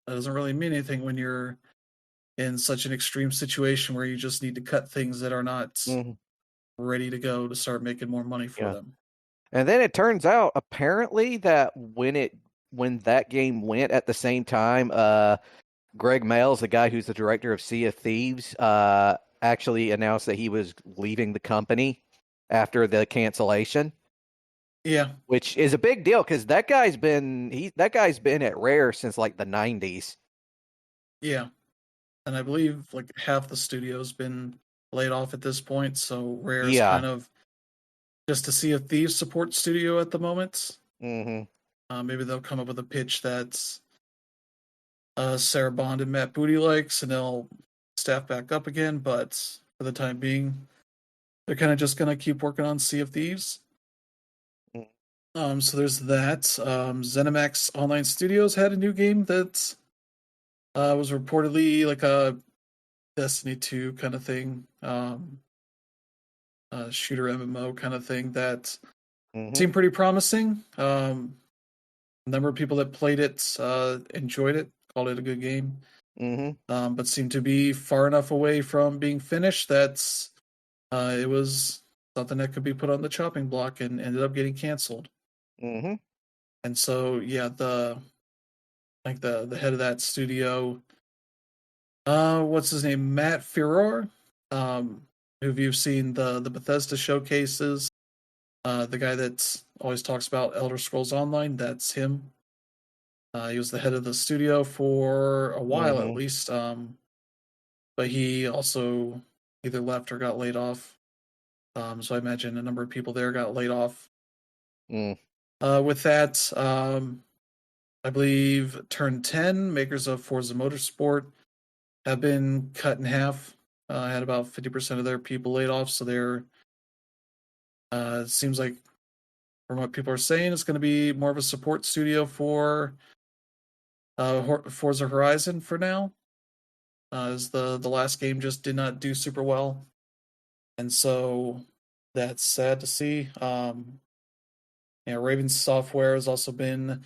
doesn't really mean anything when you're in such an extreme situation where you just need to cut things that are not ready to go to start making more money for them. And then it turns out, apparently, that when that game went at the same time, Greg Mails, the guy who's the director of Sea of Thieves, actually announced that he was leaving the company after the cancellation. Yeah, which is a big deal, because that guy's been at Rare since like the 90s. Yeah, and I believe like half the studio's been laid off at this point. So Rare's kind of just to see a Thieves support studio at the moment. Maybe they'll come up with a pitch that's Sarah Bond and Matt Booty likes, and they'll staff back up again. But for the time being, they're kind of just gonna keep working on Sea of Thieves. So there's that. ZeniMax Online Studios had a new game that was reportedly like a Destiny 2 kind of thing, shooter MMO kind of thing that seemed pretty promising. A number of people that played it enjoyed it, called it a good game, but seemed to be far enough away from being finished that it was something that could be put on the chopping block and ended up getting canceled. And so, yeah, the head of that studio, what's his name, Matt Ferror, who you've seen the Bethesda showcases, the guy that always talks about Elder Scrolls Online, that's him. He was the head of the studio for a while at least, but he also either left or got laid off. So I imagine a number of people there got laid off. With that, I believe Turn 10, makers of Forza Motorsport, have been cut in half. Had about 50% of their people laid off, so they're it seems like from what people are saying, it's going to be more of a support studio for Forza Horizon for now, as the last game just did not do super well, and so that's sad to see. Raven Software has also been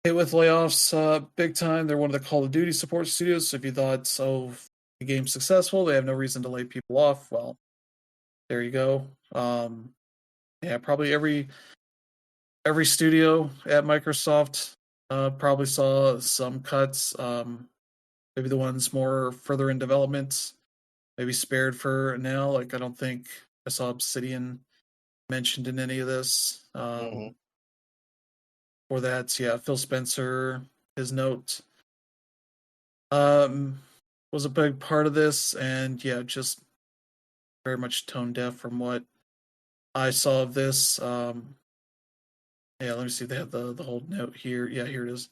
hit with layoffs big time. They're one of the Call of Duty support studios, so if you thought the game's successful, they have no reason to lay people off. Well, there you go. Probably every studio at Microsoft probably saw some cuts. Maybe the ones more further in development, maybe spared for now. Like I don't think I saw Obsidian mentioned in any of this. For that, yeah, Phil Spencer, his note was a big part of this, and yeah, just very much tone deaf from what I saw of this. Let me see if they have the whole note here. Yeah, here it is.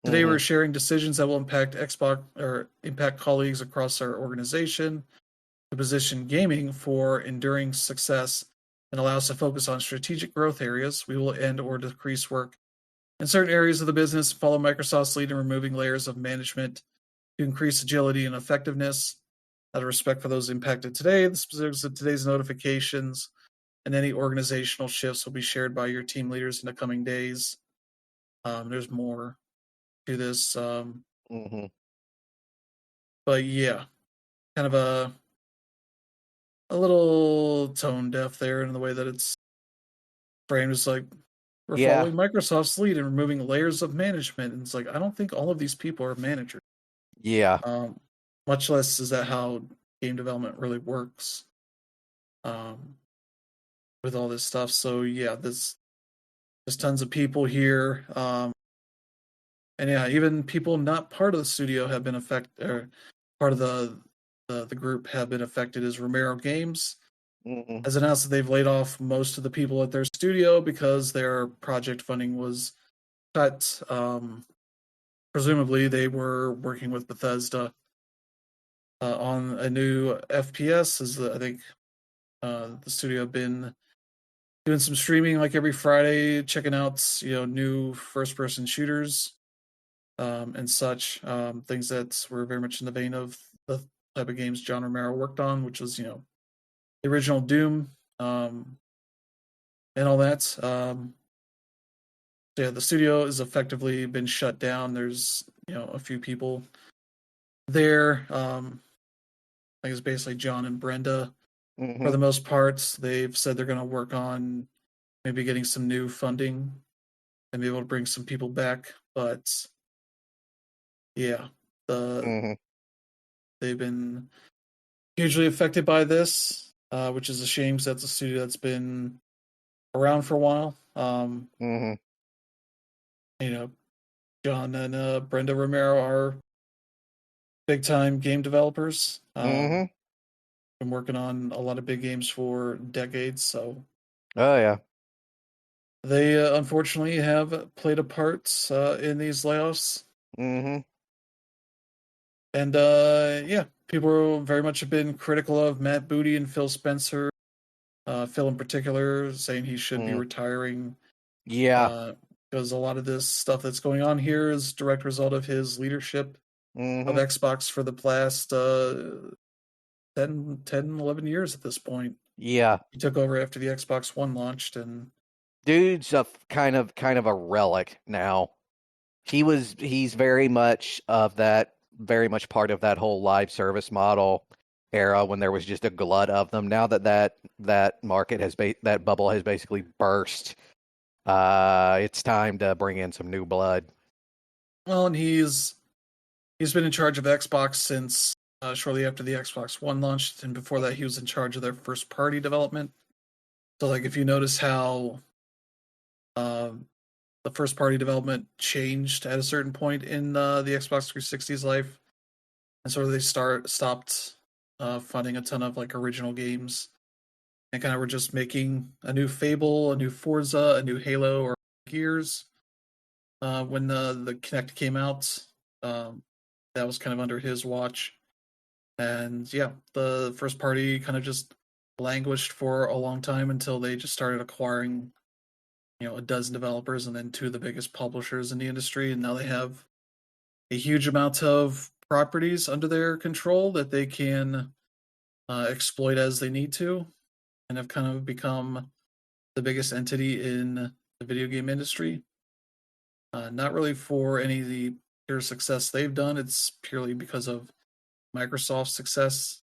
Today we're sharing decisions that will impact Xbox or impact colleagues across our organization to position gaming for enduring success and allow us to focus on strategic growth areas. We will end or decrease work in certain areas of the business, follow Microsoft's lead in removing layers of management to increase agility and effectiveness. Out of respect for those impacted today, the specifics of today's notifications and any organizational shifts will be shared by your team leaders in the coming days. There's more to this. But yeah, kind of a little tone deaf there in the way that it's framed. It's like we're following Microsoft's lead in removing layers of management. And it's like, I don't think all of these people are managers. Yeah. Much less is that how game development really works. With all this stuff. So yeah, there's tons of people here. And yeah, even people not part of the studio have been affected, or part of the group have been affected. As Romero Games has announced that they've laid off most of the people at their studio because their project funding was cut. Presumably, they were working with Bethesda on a new FPS. I think the studio have been doing some streaming like every Friday, checking out new first-person shooters. And such things that were very much in the vein of the type of games John Romero worked on, which was the original Doom and all that. So yeah, the studio has effectively been shut down. There's a few people there. I think it's basically John and Brenda for the most part. They've said they're going to work on maybe getting some new funding and be able to bring some people back, but yeah, they've been hugely affected by this, which is a shame because that's a studio that's been around for a while. John and Brenda Romero are big time game developers. Been working on a lot of big games for decades, so they unfortunately have played a part in these layoffs. And people very much have been critical of Matt Booty and Phil Spencer. Phil in particular, saying he should be retiring. Because a lot of this stuff that's going on here is direct result of his leadership of Xbox for the past 10, 11 years at this point. Yeah. He took over after the Xbox One launched, and dude's a kind of a relic now. He's very much part of that whole live service model era when there was just a glut of them. Now that market that bubble has basically burst, it's time to bring in some new blood. Well, and he's been in charge of Xbox since shortly after the Xbox One launched, and before that he was in charge of their first party development. So like if you notice how the first party development changed at a certain point in the Xbox 360's life, and sort of they stopped funding a ton of like original games, and kind of were just making a new Fable, a new Forza, a new Halo, or Gears. when the Kinect came out. That was kind of under his watch. And yeah, the first party kind of just languished for a long time until they just started acquiring, a dozen developers and then two of the biggest publishers in the industry. And now they have a huge amount of properties under their control that they can exploit as they need to, and have kind of become the biggest entity in the video game industry. Not really for any of the pure success they've done. It's purely because of Microsoft's success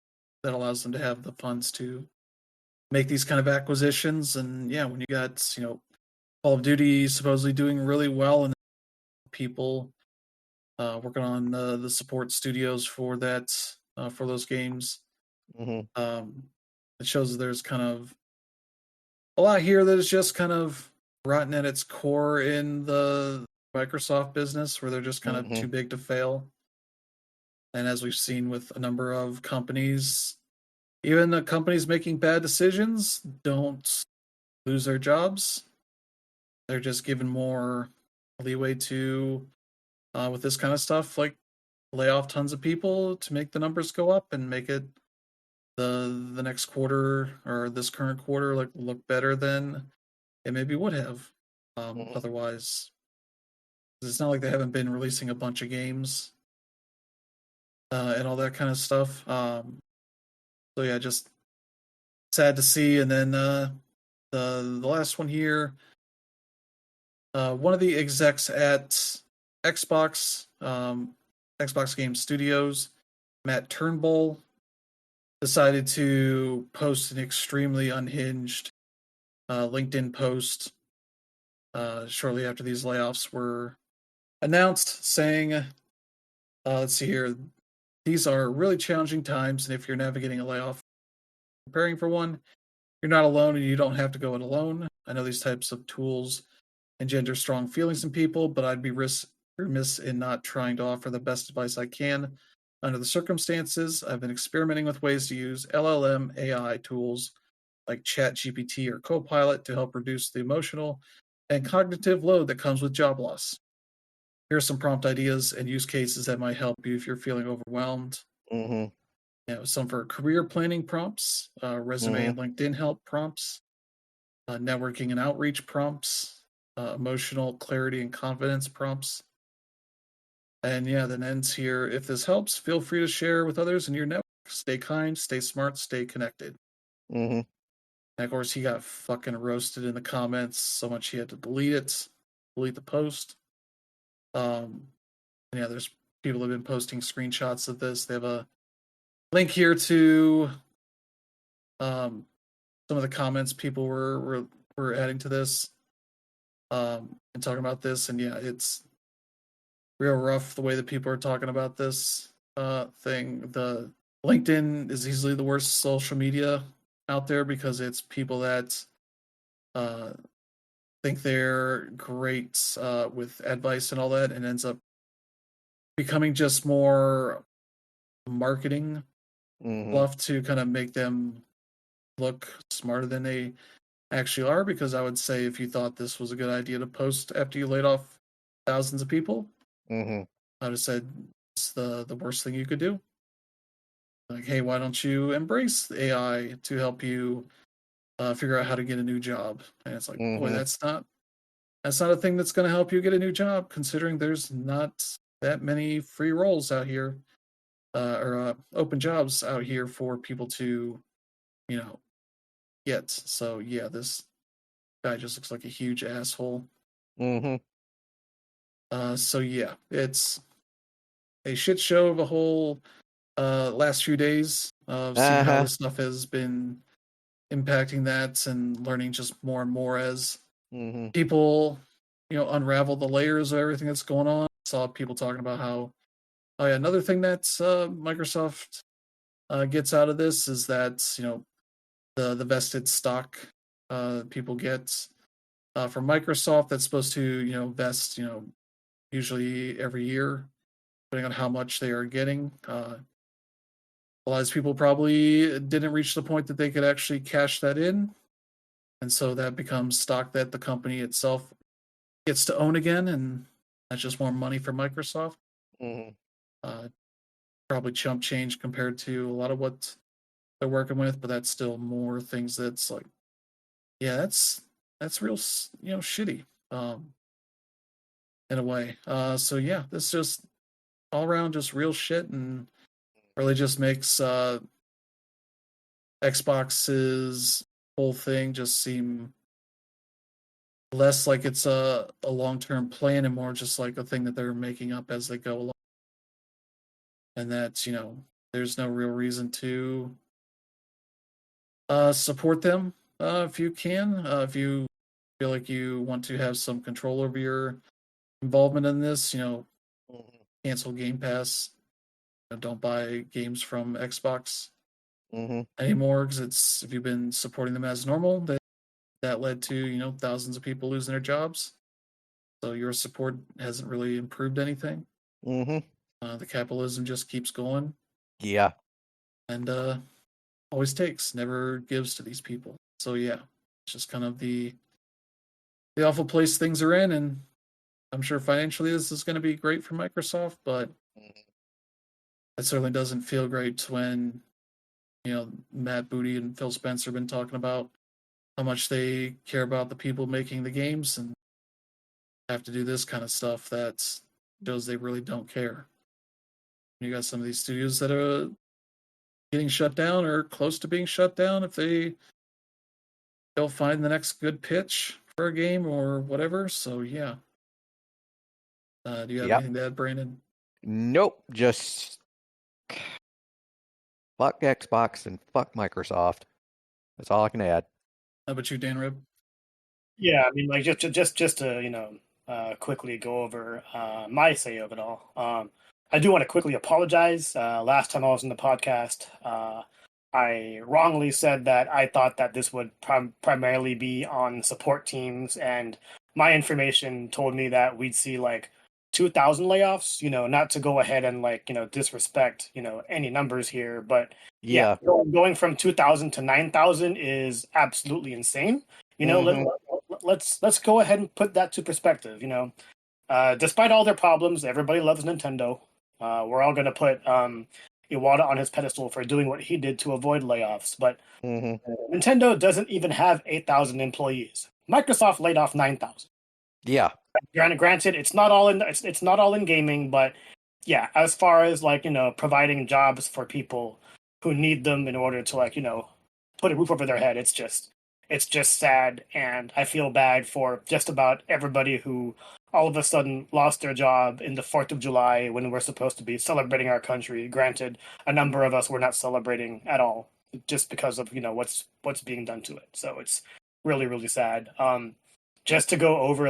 that allows them to have the funds to make these kind of acquisitions. And yeah, when you got, Call of Duty supposedly doing really well and people working on the support studios for that, for those games, it shows that there's kind of a lot here that is just kind of rotten at its core in the Microsoft business, where they're just kind of too big to fail. And as we've seen with a number of companies, even the companies making bad decisions don't lose their jobs. They're just given more leeway to, with this kind of stuff, like lay off tons of people to make the numbers go up and make it the next quarter or this current quarter look better than it maybe would have otherwise. It's not like they haven't been releasing a bunch of games and all that kind of stuff. So yeah, just sad to see. And then the last one here, one of the execs at Xbox Game Studios, Matt Turnbull, decided to post an extremely unhinged LinkedIn post shortly after these layoffs were announced, saying, let's see here, these are really challenging times, and if you're navigating a layoff, preparing for one, you're not alone and you don't have to go it alone. I know these types of tools engender strong feelings in people, but I'd be remiss in not trying to offer the best advice I can under the circumstances. I've been experimenting with ways to use LLM AI tools like ChatGPT or Copilot to help reduce the emotional and cognitive load that comes with job loss. Here are some prompt ideas and use cases that might help you if you're feeling overwhelmed. Some for career planning prompts, resume and LinkedIn help prompts, networking and outreach prompts, emotional clarity and confidence prompts. And yeah, then ends here. If this helps, feel free to share with others in your network. Stay kind, stay smart, stay connected. And of course, he got fucking roasted in the comments so much he had to delete the post. Yeah, there's people have been posting screenshots of this. They have a link here to some of the comments people were adding to this and talking about this. And yeah, it's real rough the way that people are talking about this thing. The LinkedIn is easily the worst social media out there because it's people that think they're great with advice and all that, and ends up becoming just more marketing fluff to kind of make them look smarter than they actually are. Because I would say if you thought this was a good idea to post after you laid off thousands of people, I would have said it's the worst thing you could do. Like, hey, why don't you embrace the AI to help you figure out how to get a new job? And it's like, boy, that's not a thing that's going to help you get a new job, considering there's not that many free roles out here or open jobs out here for people to, get. So yeah, this guy just looks like a huge asshole. So yeah, it's a shit show of a whole last few days of seeing how this stuff has been impacting that, and learning just more and more as people, unravel the layers of everything that's going on. Saw people talking about how, another thing that Microsoft gets out of this is that, the vested stock people get from Microsoft that's supposed to, vest, usually every year, depending on how much they are getting. A lot of people probably didn't reach the point that they could actually cash that in. And so that becomes stock that the company itself gets to own again. And That's just more money for Microsoft. Mm-hmm. Probably chump change compared to a lot of what they're working with, but that's still more things that's like, yeah, that's real, shitty, in a way. So yeah, this just all around just real shit, and really just makes Xbox's whole thing just seem less like it's a long term plan and more just like a thing that they're making up as they go along. And that's, there's no real reason to support them if you can. If you feel like you want to have some control over your involvement in this, cancel Game Pass. Don't buy games from Xbox anymore because it's if you've been supporting them as normal, that led to thousands of people losing their jobs. So your support hasn't really improved anything. The capitalism just keeps going. Yeah. And always takes, never gives to these people. So yeah, it's just kind of the awful place things are in, and I'm sure financially this is going to be great for Microsoft, but it certainly doesn't feel great when Matt Booty and Phil Spencer have been talking about how much they care about the people making the games and have to do this kind of stuff that shows they really don't care. You got some of these studios that are getting shut down or close to being shut down if they'll find the next good pitch for a game or whatever. So yeah. Do you have anything to add, Brandon? Nope. Just fuck Xbox and fuck Microsoft. That's all I can add. How about you, Dan Rib? Yeah, I mean, like just to quickly go over my say of it all. I do want to quickly apologize. Last time I was in the podcast, I wrongly said that I thought that this would primarily be on support teams, and my information told me that we'd see like 2,000 layoffs. Not to go ahead and disrespect any numbers here, but Yeah. going from 2,000 to 9,000 is absolutely insane. Let's go ahead and put that to perspective. Despite all their problems, everybody loves Nintendo. We're all going to put Iwata on his pedestal for doing what he did to avoid layoffs, but Nintendo doesn't even have 8,000 employees. Microsoft laid off 9,000. Yeah. Granted, it's not all in gaming, but yeah, as far as providing jobs for people who need them in order to put a roof over their head, it's just sad, and I feel bad for just about everybody who all of a sudden lost their job in the 4th of July when we're supposed to be celebrating our country. Granted, a number of us were not celebrating at all just because of what's being done to it. So it's really, really sad. Just to go over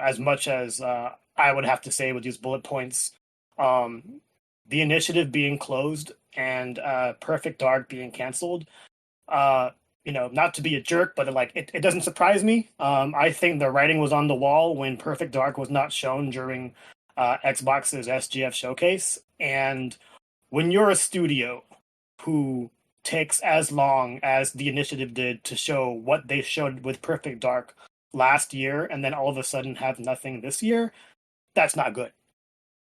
as much as I would have to say with these bullet points, the initiative being closed and Perfect Dark being canceled. Not to be a jerk, but it doesn't surprise me. I think the writing was on the wall when Perfect Dark was not shown during Xbox's SGF showcase. And when you're a studio who takes as long as the initiative did to show what they showed with Perfect Dark last year, and then all of a sudden have nothing this year, that's not good.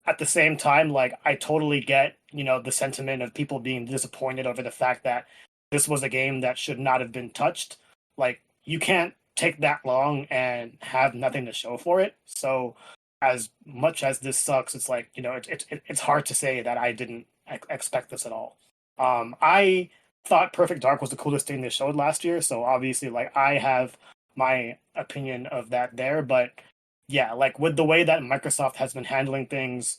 At the same time, I totally get, the sentiment of people being disappointed over the fact that this was a game that should not have been touched. You can't take that long and have nothing to show for it. So as much as this sucks, it's it's hard to say that I didn't expect this at all. I thought Perfect Dark was the coolest thing they showed last year. So obviously I have my opinion of that there, but yeah, with the way that Microsoft has been handling things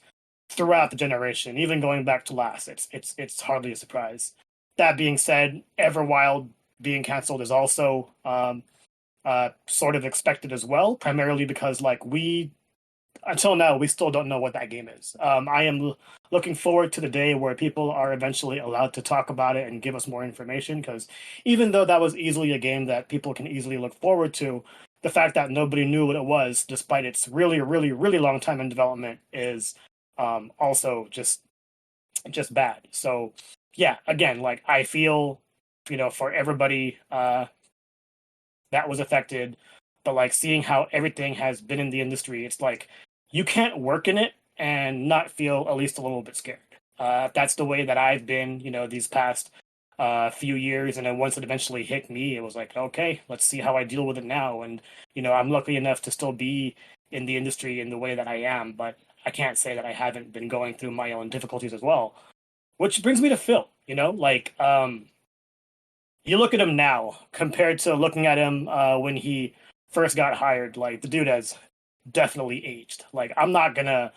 throughout the generation, even going back to last, it's hardly a surprise. That being said, Everwild being canceled is also sort of expected as well, primarily because until now, we still don't know what that game is. I am looking forward to the day where people are eventually allowed to talk about it and give us more information, because even though that was easily a game that people can easily look forward to, the fact that nobody knew what it was, despite its really, really, really long time in development, is also just bad. So yeah, again, I feel, for everybody that was affected, but seeing how everything has been in the industry, it's you can't work in it and not feel at least a little bit scared. That's the way that I've been, these past few years. And then once it eventually hit me, it was like, okay, let's see how I deal with it now. And, I'm lucky enough to still be in the industry in the way that I am, but I can't say that I haven't been going through my own difficulties as well. Which brings me to Phil, you look at him now compared to looking at him when he first got hired. Like, the dude has definitely aged. Like, I'm not gonna,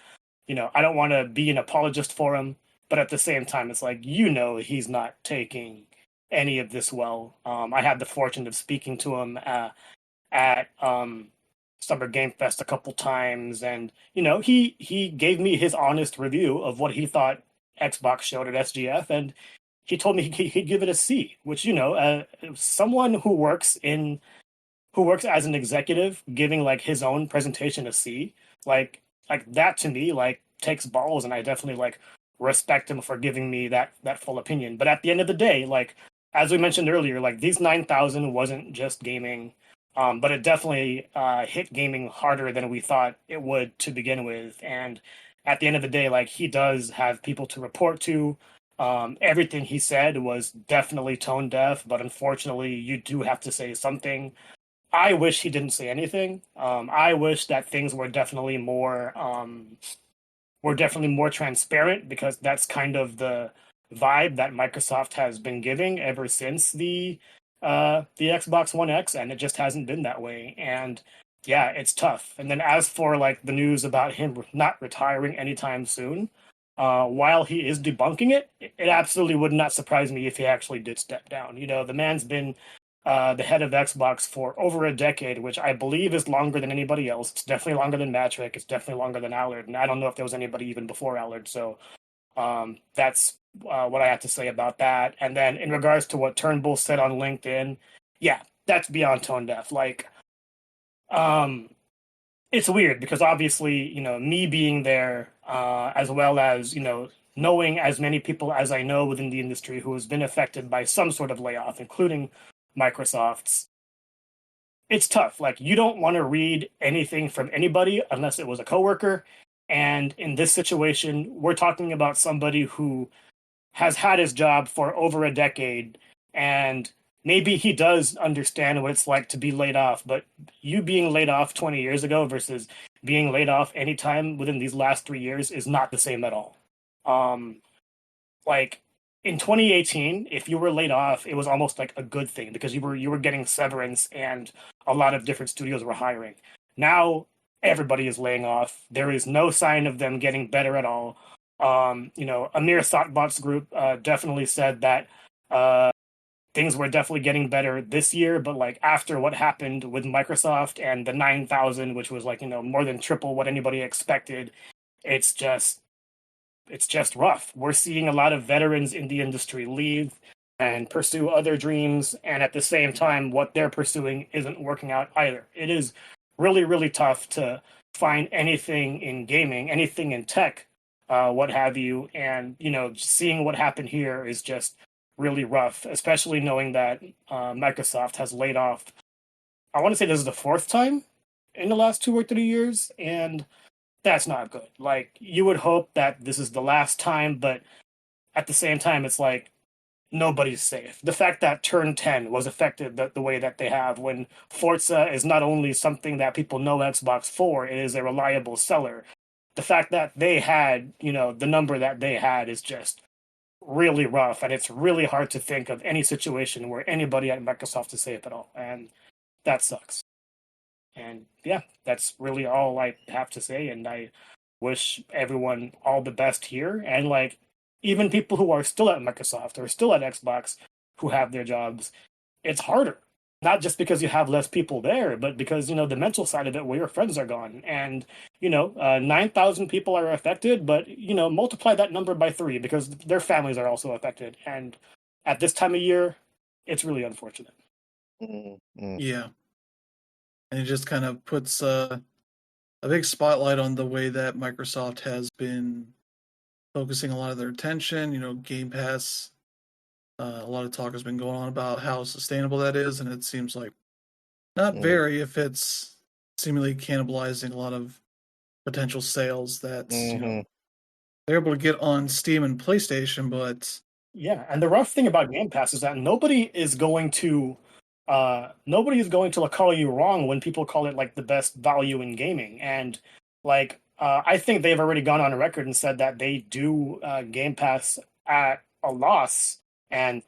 I don't want to be an apologist for him, but at the same time, it's like, he's not taking any of this well. I had the fortune of speaking to him at Summer Game Fest a couple times, and he gave me his honest review of what he thought Xbox showed at SGF, and he told me he'd give it a C, which someone who works as an executive giving like his own presentation a C, like that to me like takes balls, and I definitely like respect him for giving me that full opinion. But at the end of the day, like as we mentioned earlier, like these 9,000 wasn't just gaming, but it definitely hit gaming harder than we thought it would to begin with. And at the end of the day, like he does have people to report to. Everything he said was definitely tone deaf, but unfortunately, you do have to say something. I wish he didn't say anything. I wish that things were definitely more transparent, because that's kind of the vibe that Microsoft has been giving ever since the Xbox One X, and it just hasn't been that way. And yeah, it's tough. And then as for like the news about him not retiring anytime soon, while he is debunking it, it absolutely would not surprise me if he actually did step down. The man's been the head of Xbox for over a decade, which I believe is longer than anybody else. It's definitely longer than Matrick. It's definitely longer than Allard. And I don't know if there was anybody even before Allard. So that's what I have to say about that. And then in regards to what Turnbull said on LinkedIn, yeah, that's beyond tone deaf. Like, it's weird because obviously, me being there, as well as, knowing as many people as I know within the industry who has been affected by some sort of layoff, including Microsoft's, it's tough. Like, you don't want to read anything from anybody unless it was a coworker. And in this situation, we're talking about somebody who has had his job for over a decade, and maybe he does understand what it's like to be laid off, but you being laid off 20 years ago versus being laid off anytime within these last 3 years is not the same at all. Like in 2018, if you were laid off, it was almost like a good thing because you were getting severance and a lot of different studios were hiring. Now everybody is laying off. There is no sign of them getting better at all. Amir Thoughtbot's group definitely said that things were definitely getting better this year, but like after what happened with Microsoft and the 9,000, which was like, more than triple what anybody expected, it's just rough. We're seeing a lot of veterans in the industry leave and pursue other dreams, and at the same time, what they're pursuing isn't working out either. It is really, really tough to find anything in gaming, anything in tech, what have you, and seeing what happened here is just really rough, especially knowing that Microsoft has laid off, I want to say this is the fourth time in the last 2 or 3 years, and that's not good. Like, you would hope that this is the last time, but at the same time, it's like nobody's safe. The fact that Turn 10 was affected the way that they have, when Forza is not only something that people know Xbox for, it is a reliable seller. The fact that they had, the number that they had is just really rough, and it's really hard to think of any situation where anybody at Microsoft is safe at all, and that sucks. And yeah, that's really all I have to say, and I wish everyone all the best here, and like even people who are still at Microsoft or still at Xbox who have their jobs, it's harder. Not just because you have less people there, but because, the mental side of it where your friends are gone. And, 9,000 people are affected, but, multiply that number by 3 because their families are also affected. And at this time of year, it's really unfortunate. Mm-hmm. Yeah. And it just kind of puts a big spotlight on the way that Microsoft has been focusing a lot of their attention. Game Pass, a lot of talk has been going on about how sustainable that is, and it seems like not very, if it's seemingly cannibalizing a lot of potential sales that Mm-hmm. they're able to get on Steam and PlayStation, but Yeah, and the rough thing about Game Pass is that nobody is going to like call you wrong when people call it like the best value in gaming. And like I think they've already gone on record and said that they do Game Pass at a loss, and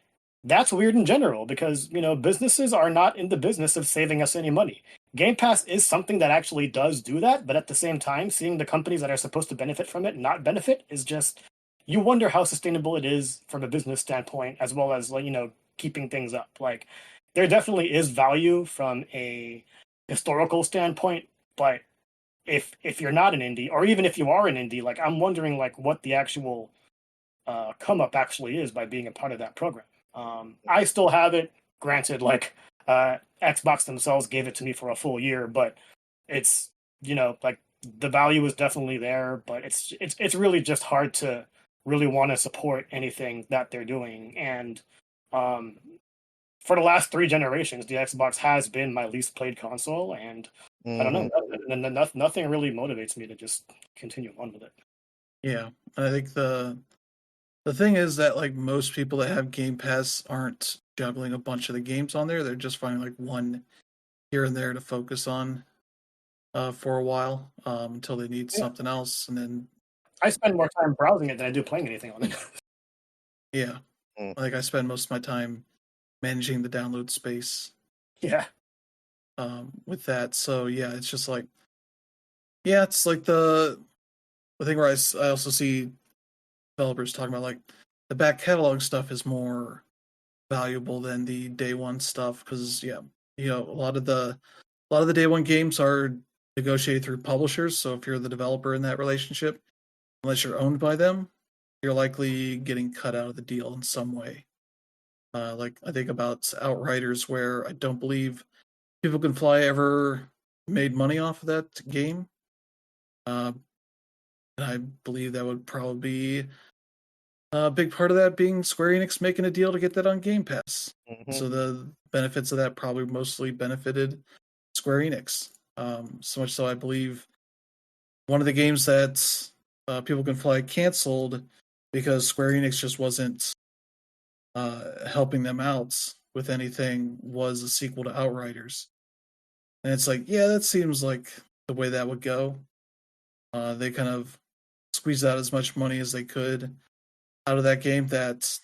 that's weird in general because businesses are not in the business of saving us any money. Game Pass is something that actually does do that, but at the same time, seeing the companies that are supposed to benefit from it not benefit is just, you wonder how sustainable it is from a business standpoint, as well as like keeping things up. Like there definitely is value from a historical standpoint, but if you're not an indie, or even if you are an indie, like I'm wondering like what the actual come up actually is by being a part of that program. I still have it. Granted, like Xbox themselves gave it to me for a full year, but it's like the value is definitely there, but it's really just hard to really want to support anything that they're doing. And for the last 3 generations, the Xbox has been my least played console, and I don't know, nothing really motivates me to just continue on with it. yeah, and I think the thing is that like most people that have Game Pass aren't juggling a bunch of the games on there. They're just finding like one here and there to focus on for a while until they need Yeah. something else, and then I spend more time browsing it than I do playing anything on it. yeah, like I spend most of my time managing the download space Yeah. with that. So yeah, it's just like yeah, it's like the thing where I also see developers talking about like the back catalog stuff is more valuable than the day one stuff because yeah, a lot of the day one games are negotiated through publishers. So if you're the developer in that relationship, unless you're owned by them, you're likely getting cut out of the deal in some way. Like I think about Outriders, where I don't believe People Can Fly ever made money off of that game. And I believe that would probably be a big part of that being Square Enix making a deal to get that on Game Pass. So the benefits of that probably mostly benefited Square Enix. So much so, I believe one of the games that People Can Fly canceled because Square Enix just wasn't helping them out with anything was a sequel to Outriders. And it's like, yeah, that seems like the way that would go. They kind of squeezed out as much money as they could out of that game that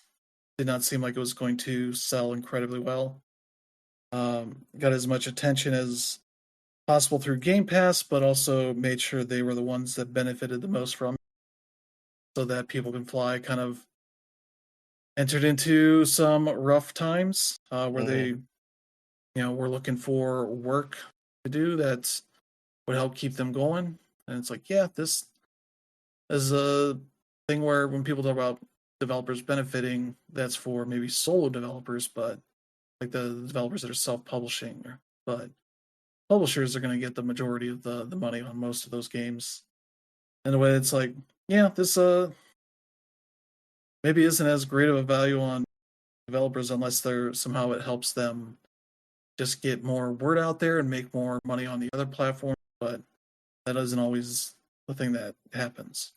did not seem like it was going to sell incredibly well. Got as much attention as possible through Game Pass, but also made sure they were the ones that benefited the most from it, so that People Can Fly kind of entered into some rough times where they, were looking for work to do that would help keep them going. And it's like, yeah, this is a thing where when people talk about developers benefiting, that's for maybe solo developers, but like the developers that are self-publishing. But publishers are going to get the majority of the money on most of those games. In a way, it's like, yeah, this maybe isn't as great of a value on developers unless they're somehow it helps them just get more word out there and make more money on the other platform. But that isn't always the thing that happens.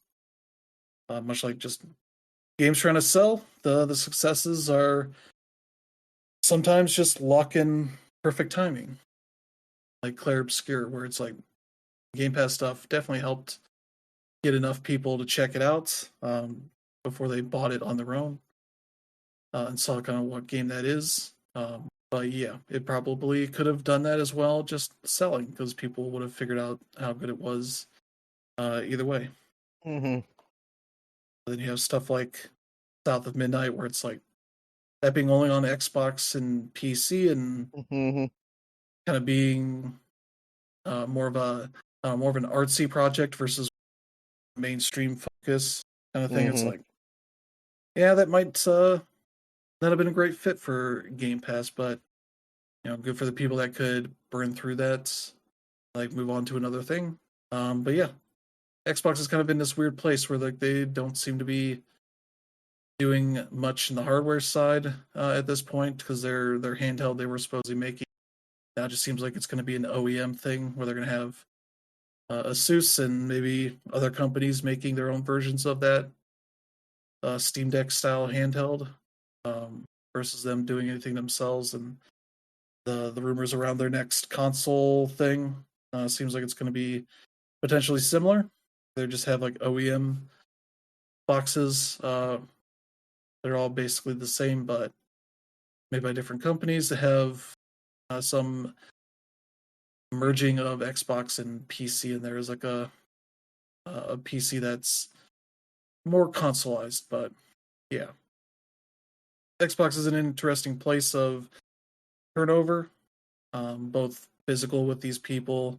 Much like just games trying to sell, the successes are sometimes just luck and perfect timing. Like Claire Obscure, where it's like Game Pass stuff definitely helped get enough people to check it out before they bought it on their own and saw kind of what game that is. But yeah, it probably could have done that as well, just selling, because people would have figured out how good it was either way. Mm-hmm. Then you have stuff like South of Midnight, where it's like that being only on Xbox and PC, and kind of being more of an artsy project versus mainstream focus kind of thing. It's like, yeah, that might not have been a great fit for Game Pass, but good for the people that could burn through that, like move on to another thing. But yeah, Xbox is kind of in this weird place where like they don't seem to be doing much in the hardware side at this point, because their handheld they were supposedly making now just seems like it's going to be an OEM thing where they're going to have Asus and maybe other companies making their own versions of that Steam Deck style handheld, versus them doing anything themselves. And the rumors around their next console thing seems like it's going to be potentially similar. They just have like OEM boxes. They're all basically the same, but made by different companies. They have some merging of Xbox and PC, and there is like a PC that's more consoleized. But yeah, Xbox is an interesting place of turnover, both physical with these people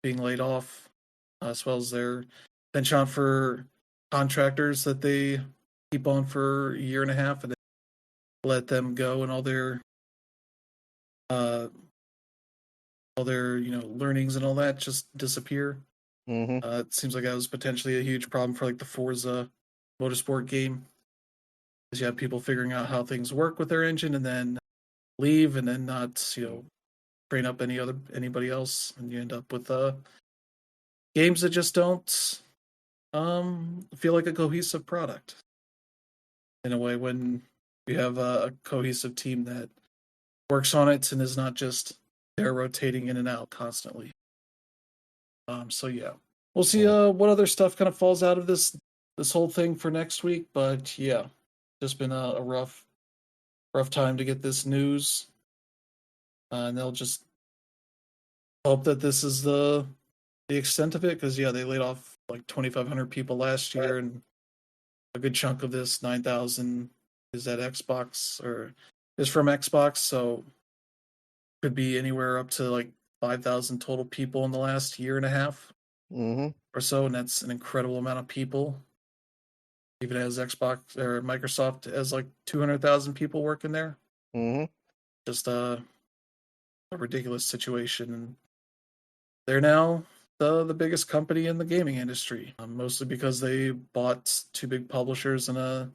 being laid off, as well as their penchant for contractors that they keep on for a year and a half and then let them go, and all their learnings and all that just disappear. It seems like that was potentially a huge problem for like the Forza Motorsport game, because you have people figuring out how things work with their engine and then leave and then not train up anybody else, and you end up with games that just don't feel like a cohesive product in a way, when you have a cohesive team that works on it and is not just they're rotating in and out constantly. So yeah, we'll see what other stuff kind of falls out of this whole thing for next week. But yeah, just been a rough time to get this news, and they'll just hope that this is the extent of it, because yeah, they laid off like 2,500 people last year, and a good chunk of this 9,000 is at Xbox or is from Xbox, so could be anywhere up to like 5,000 total people in the last year and a half or so, and that's an incredible amount of people. Even as Xbox or Microsoft has like 200,000 people working there. Just a ridiculous situation, and they're now the biggest company in the gaming industry, mostly because they bought two big publishers and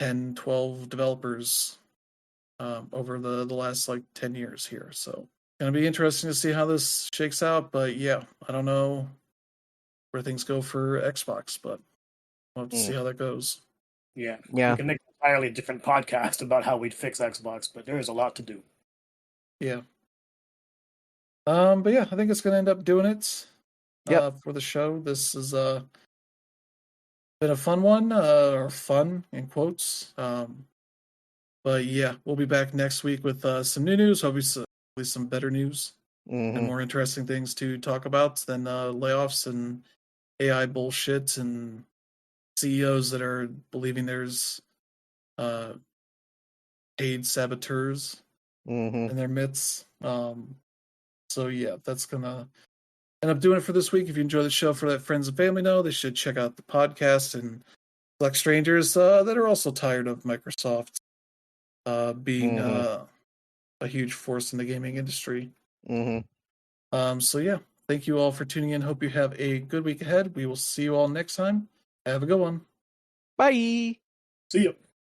10, 12 developers over the last like 10 years here. So gonna be interesting to see how this shakes out. But yeah, I don't know where things go for Xbox, but we'll have to see how that goes. Yeah. We can make an entirely different podcast about how we'd fix Xbox, but there is a lot to do. Yeah. But yeah, I think it's gonna end up doing it for the show. This is been a fun one, or fun in quotes. But yeah, we'll be back next week with some new news, hopefully some better news and more interesting things to talk about than layoffs and AI bullshit and CEOs that are believing there's paid saboteurs in their midst. So yeah, that's gonna end up doing it for this week. If you enjoy the show, for let friends and family know, they should check out the podcast and select strangers that are also tired of Microsoft being a huge force in the gaming industry. So yeah, thank you all for tuning in. Hope you have a good week ahead. We will see you all next time. Have a good one. Bye. See you.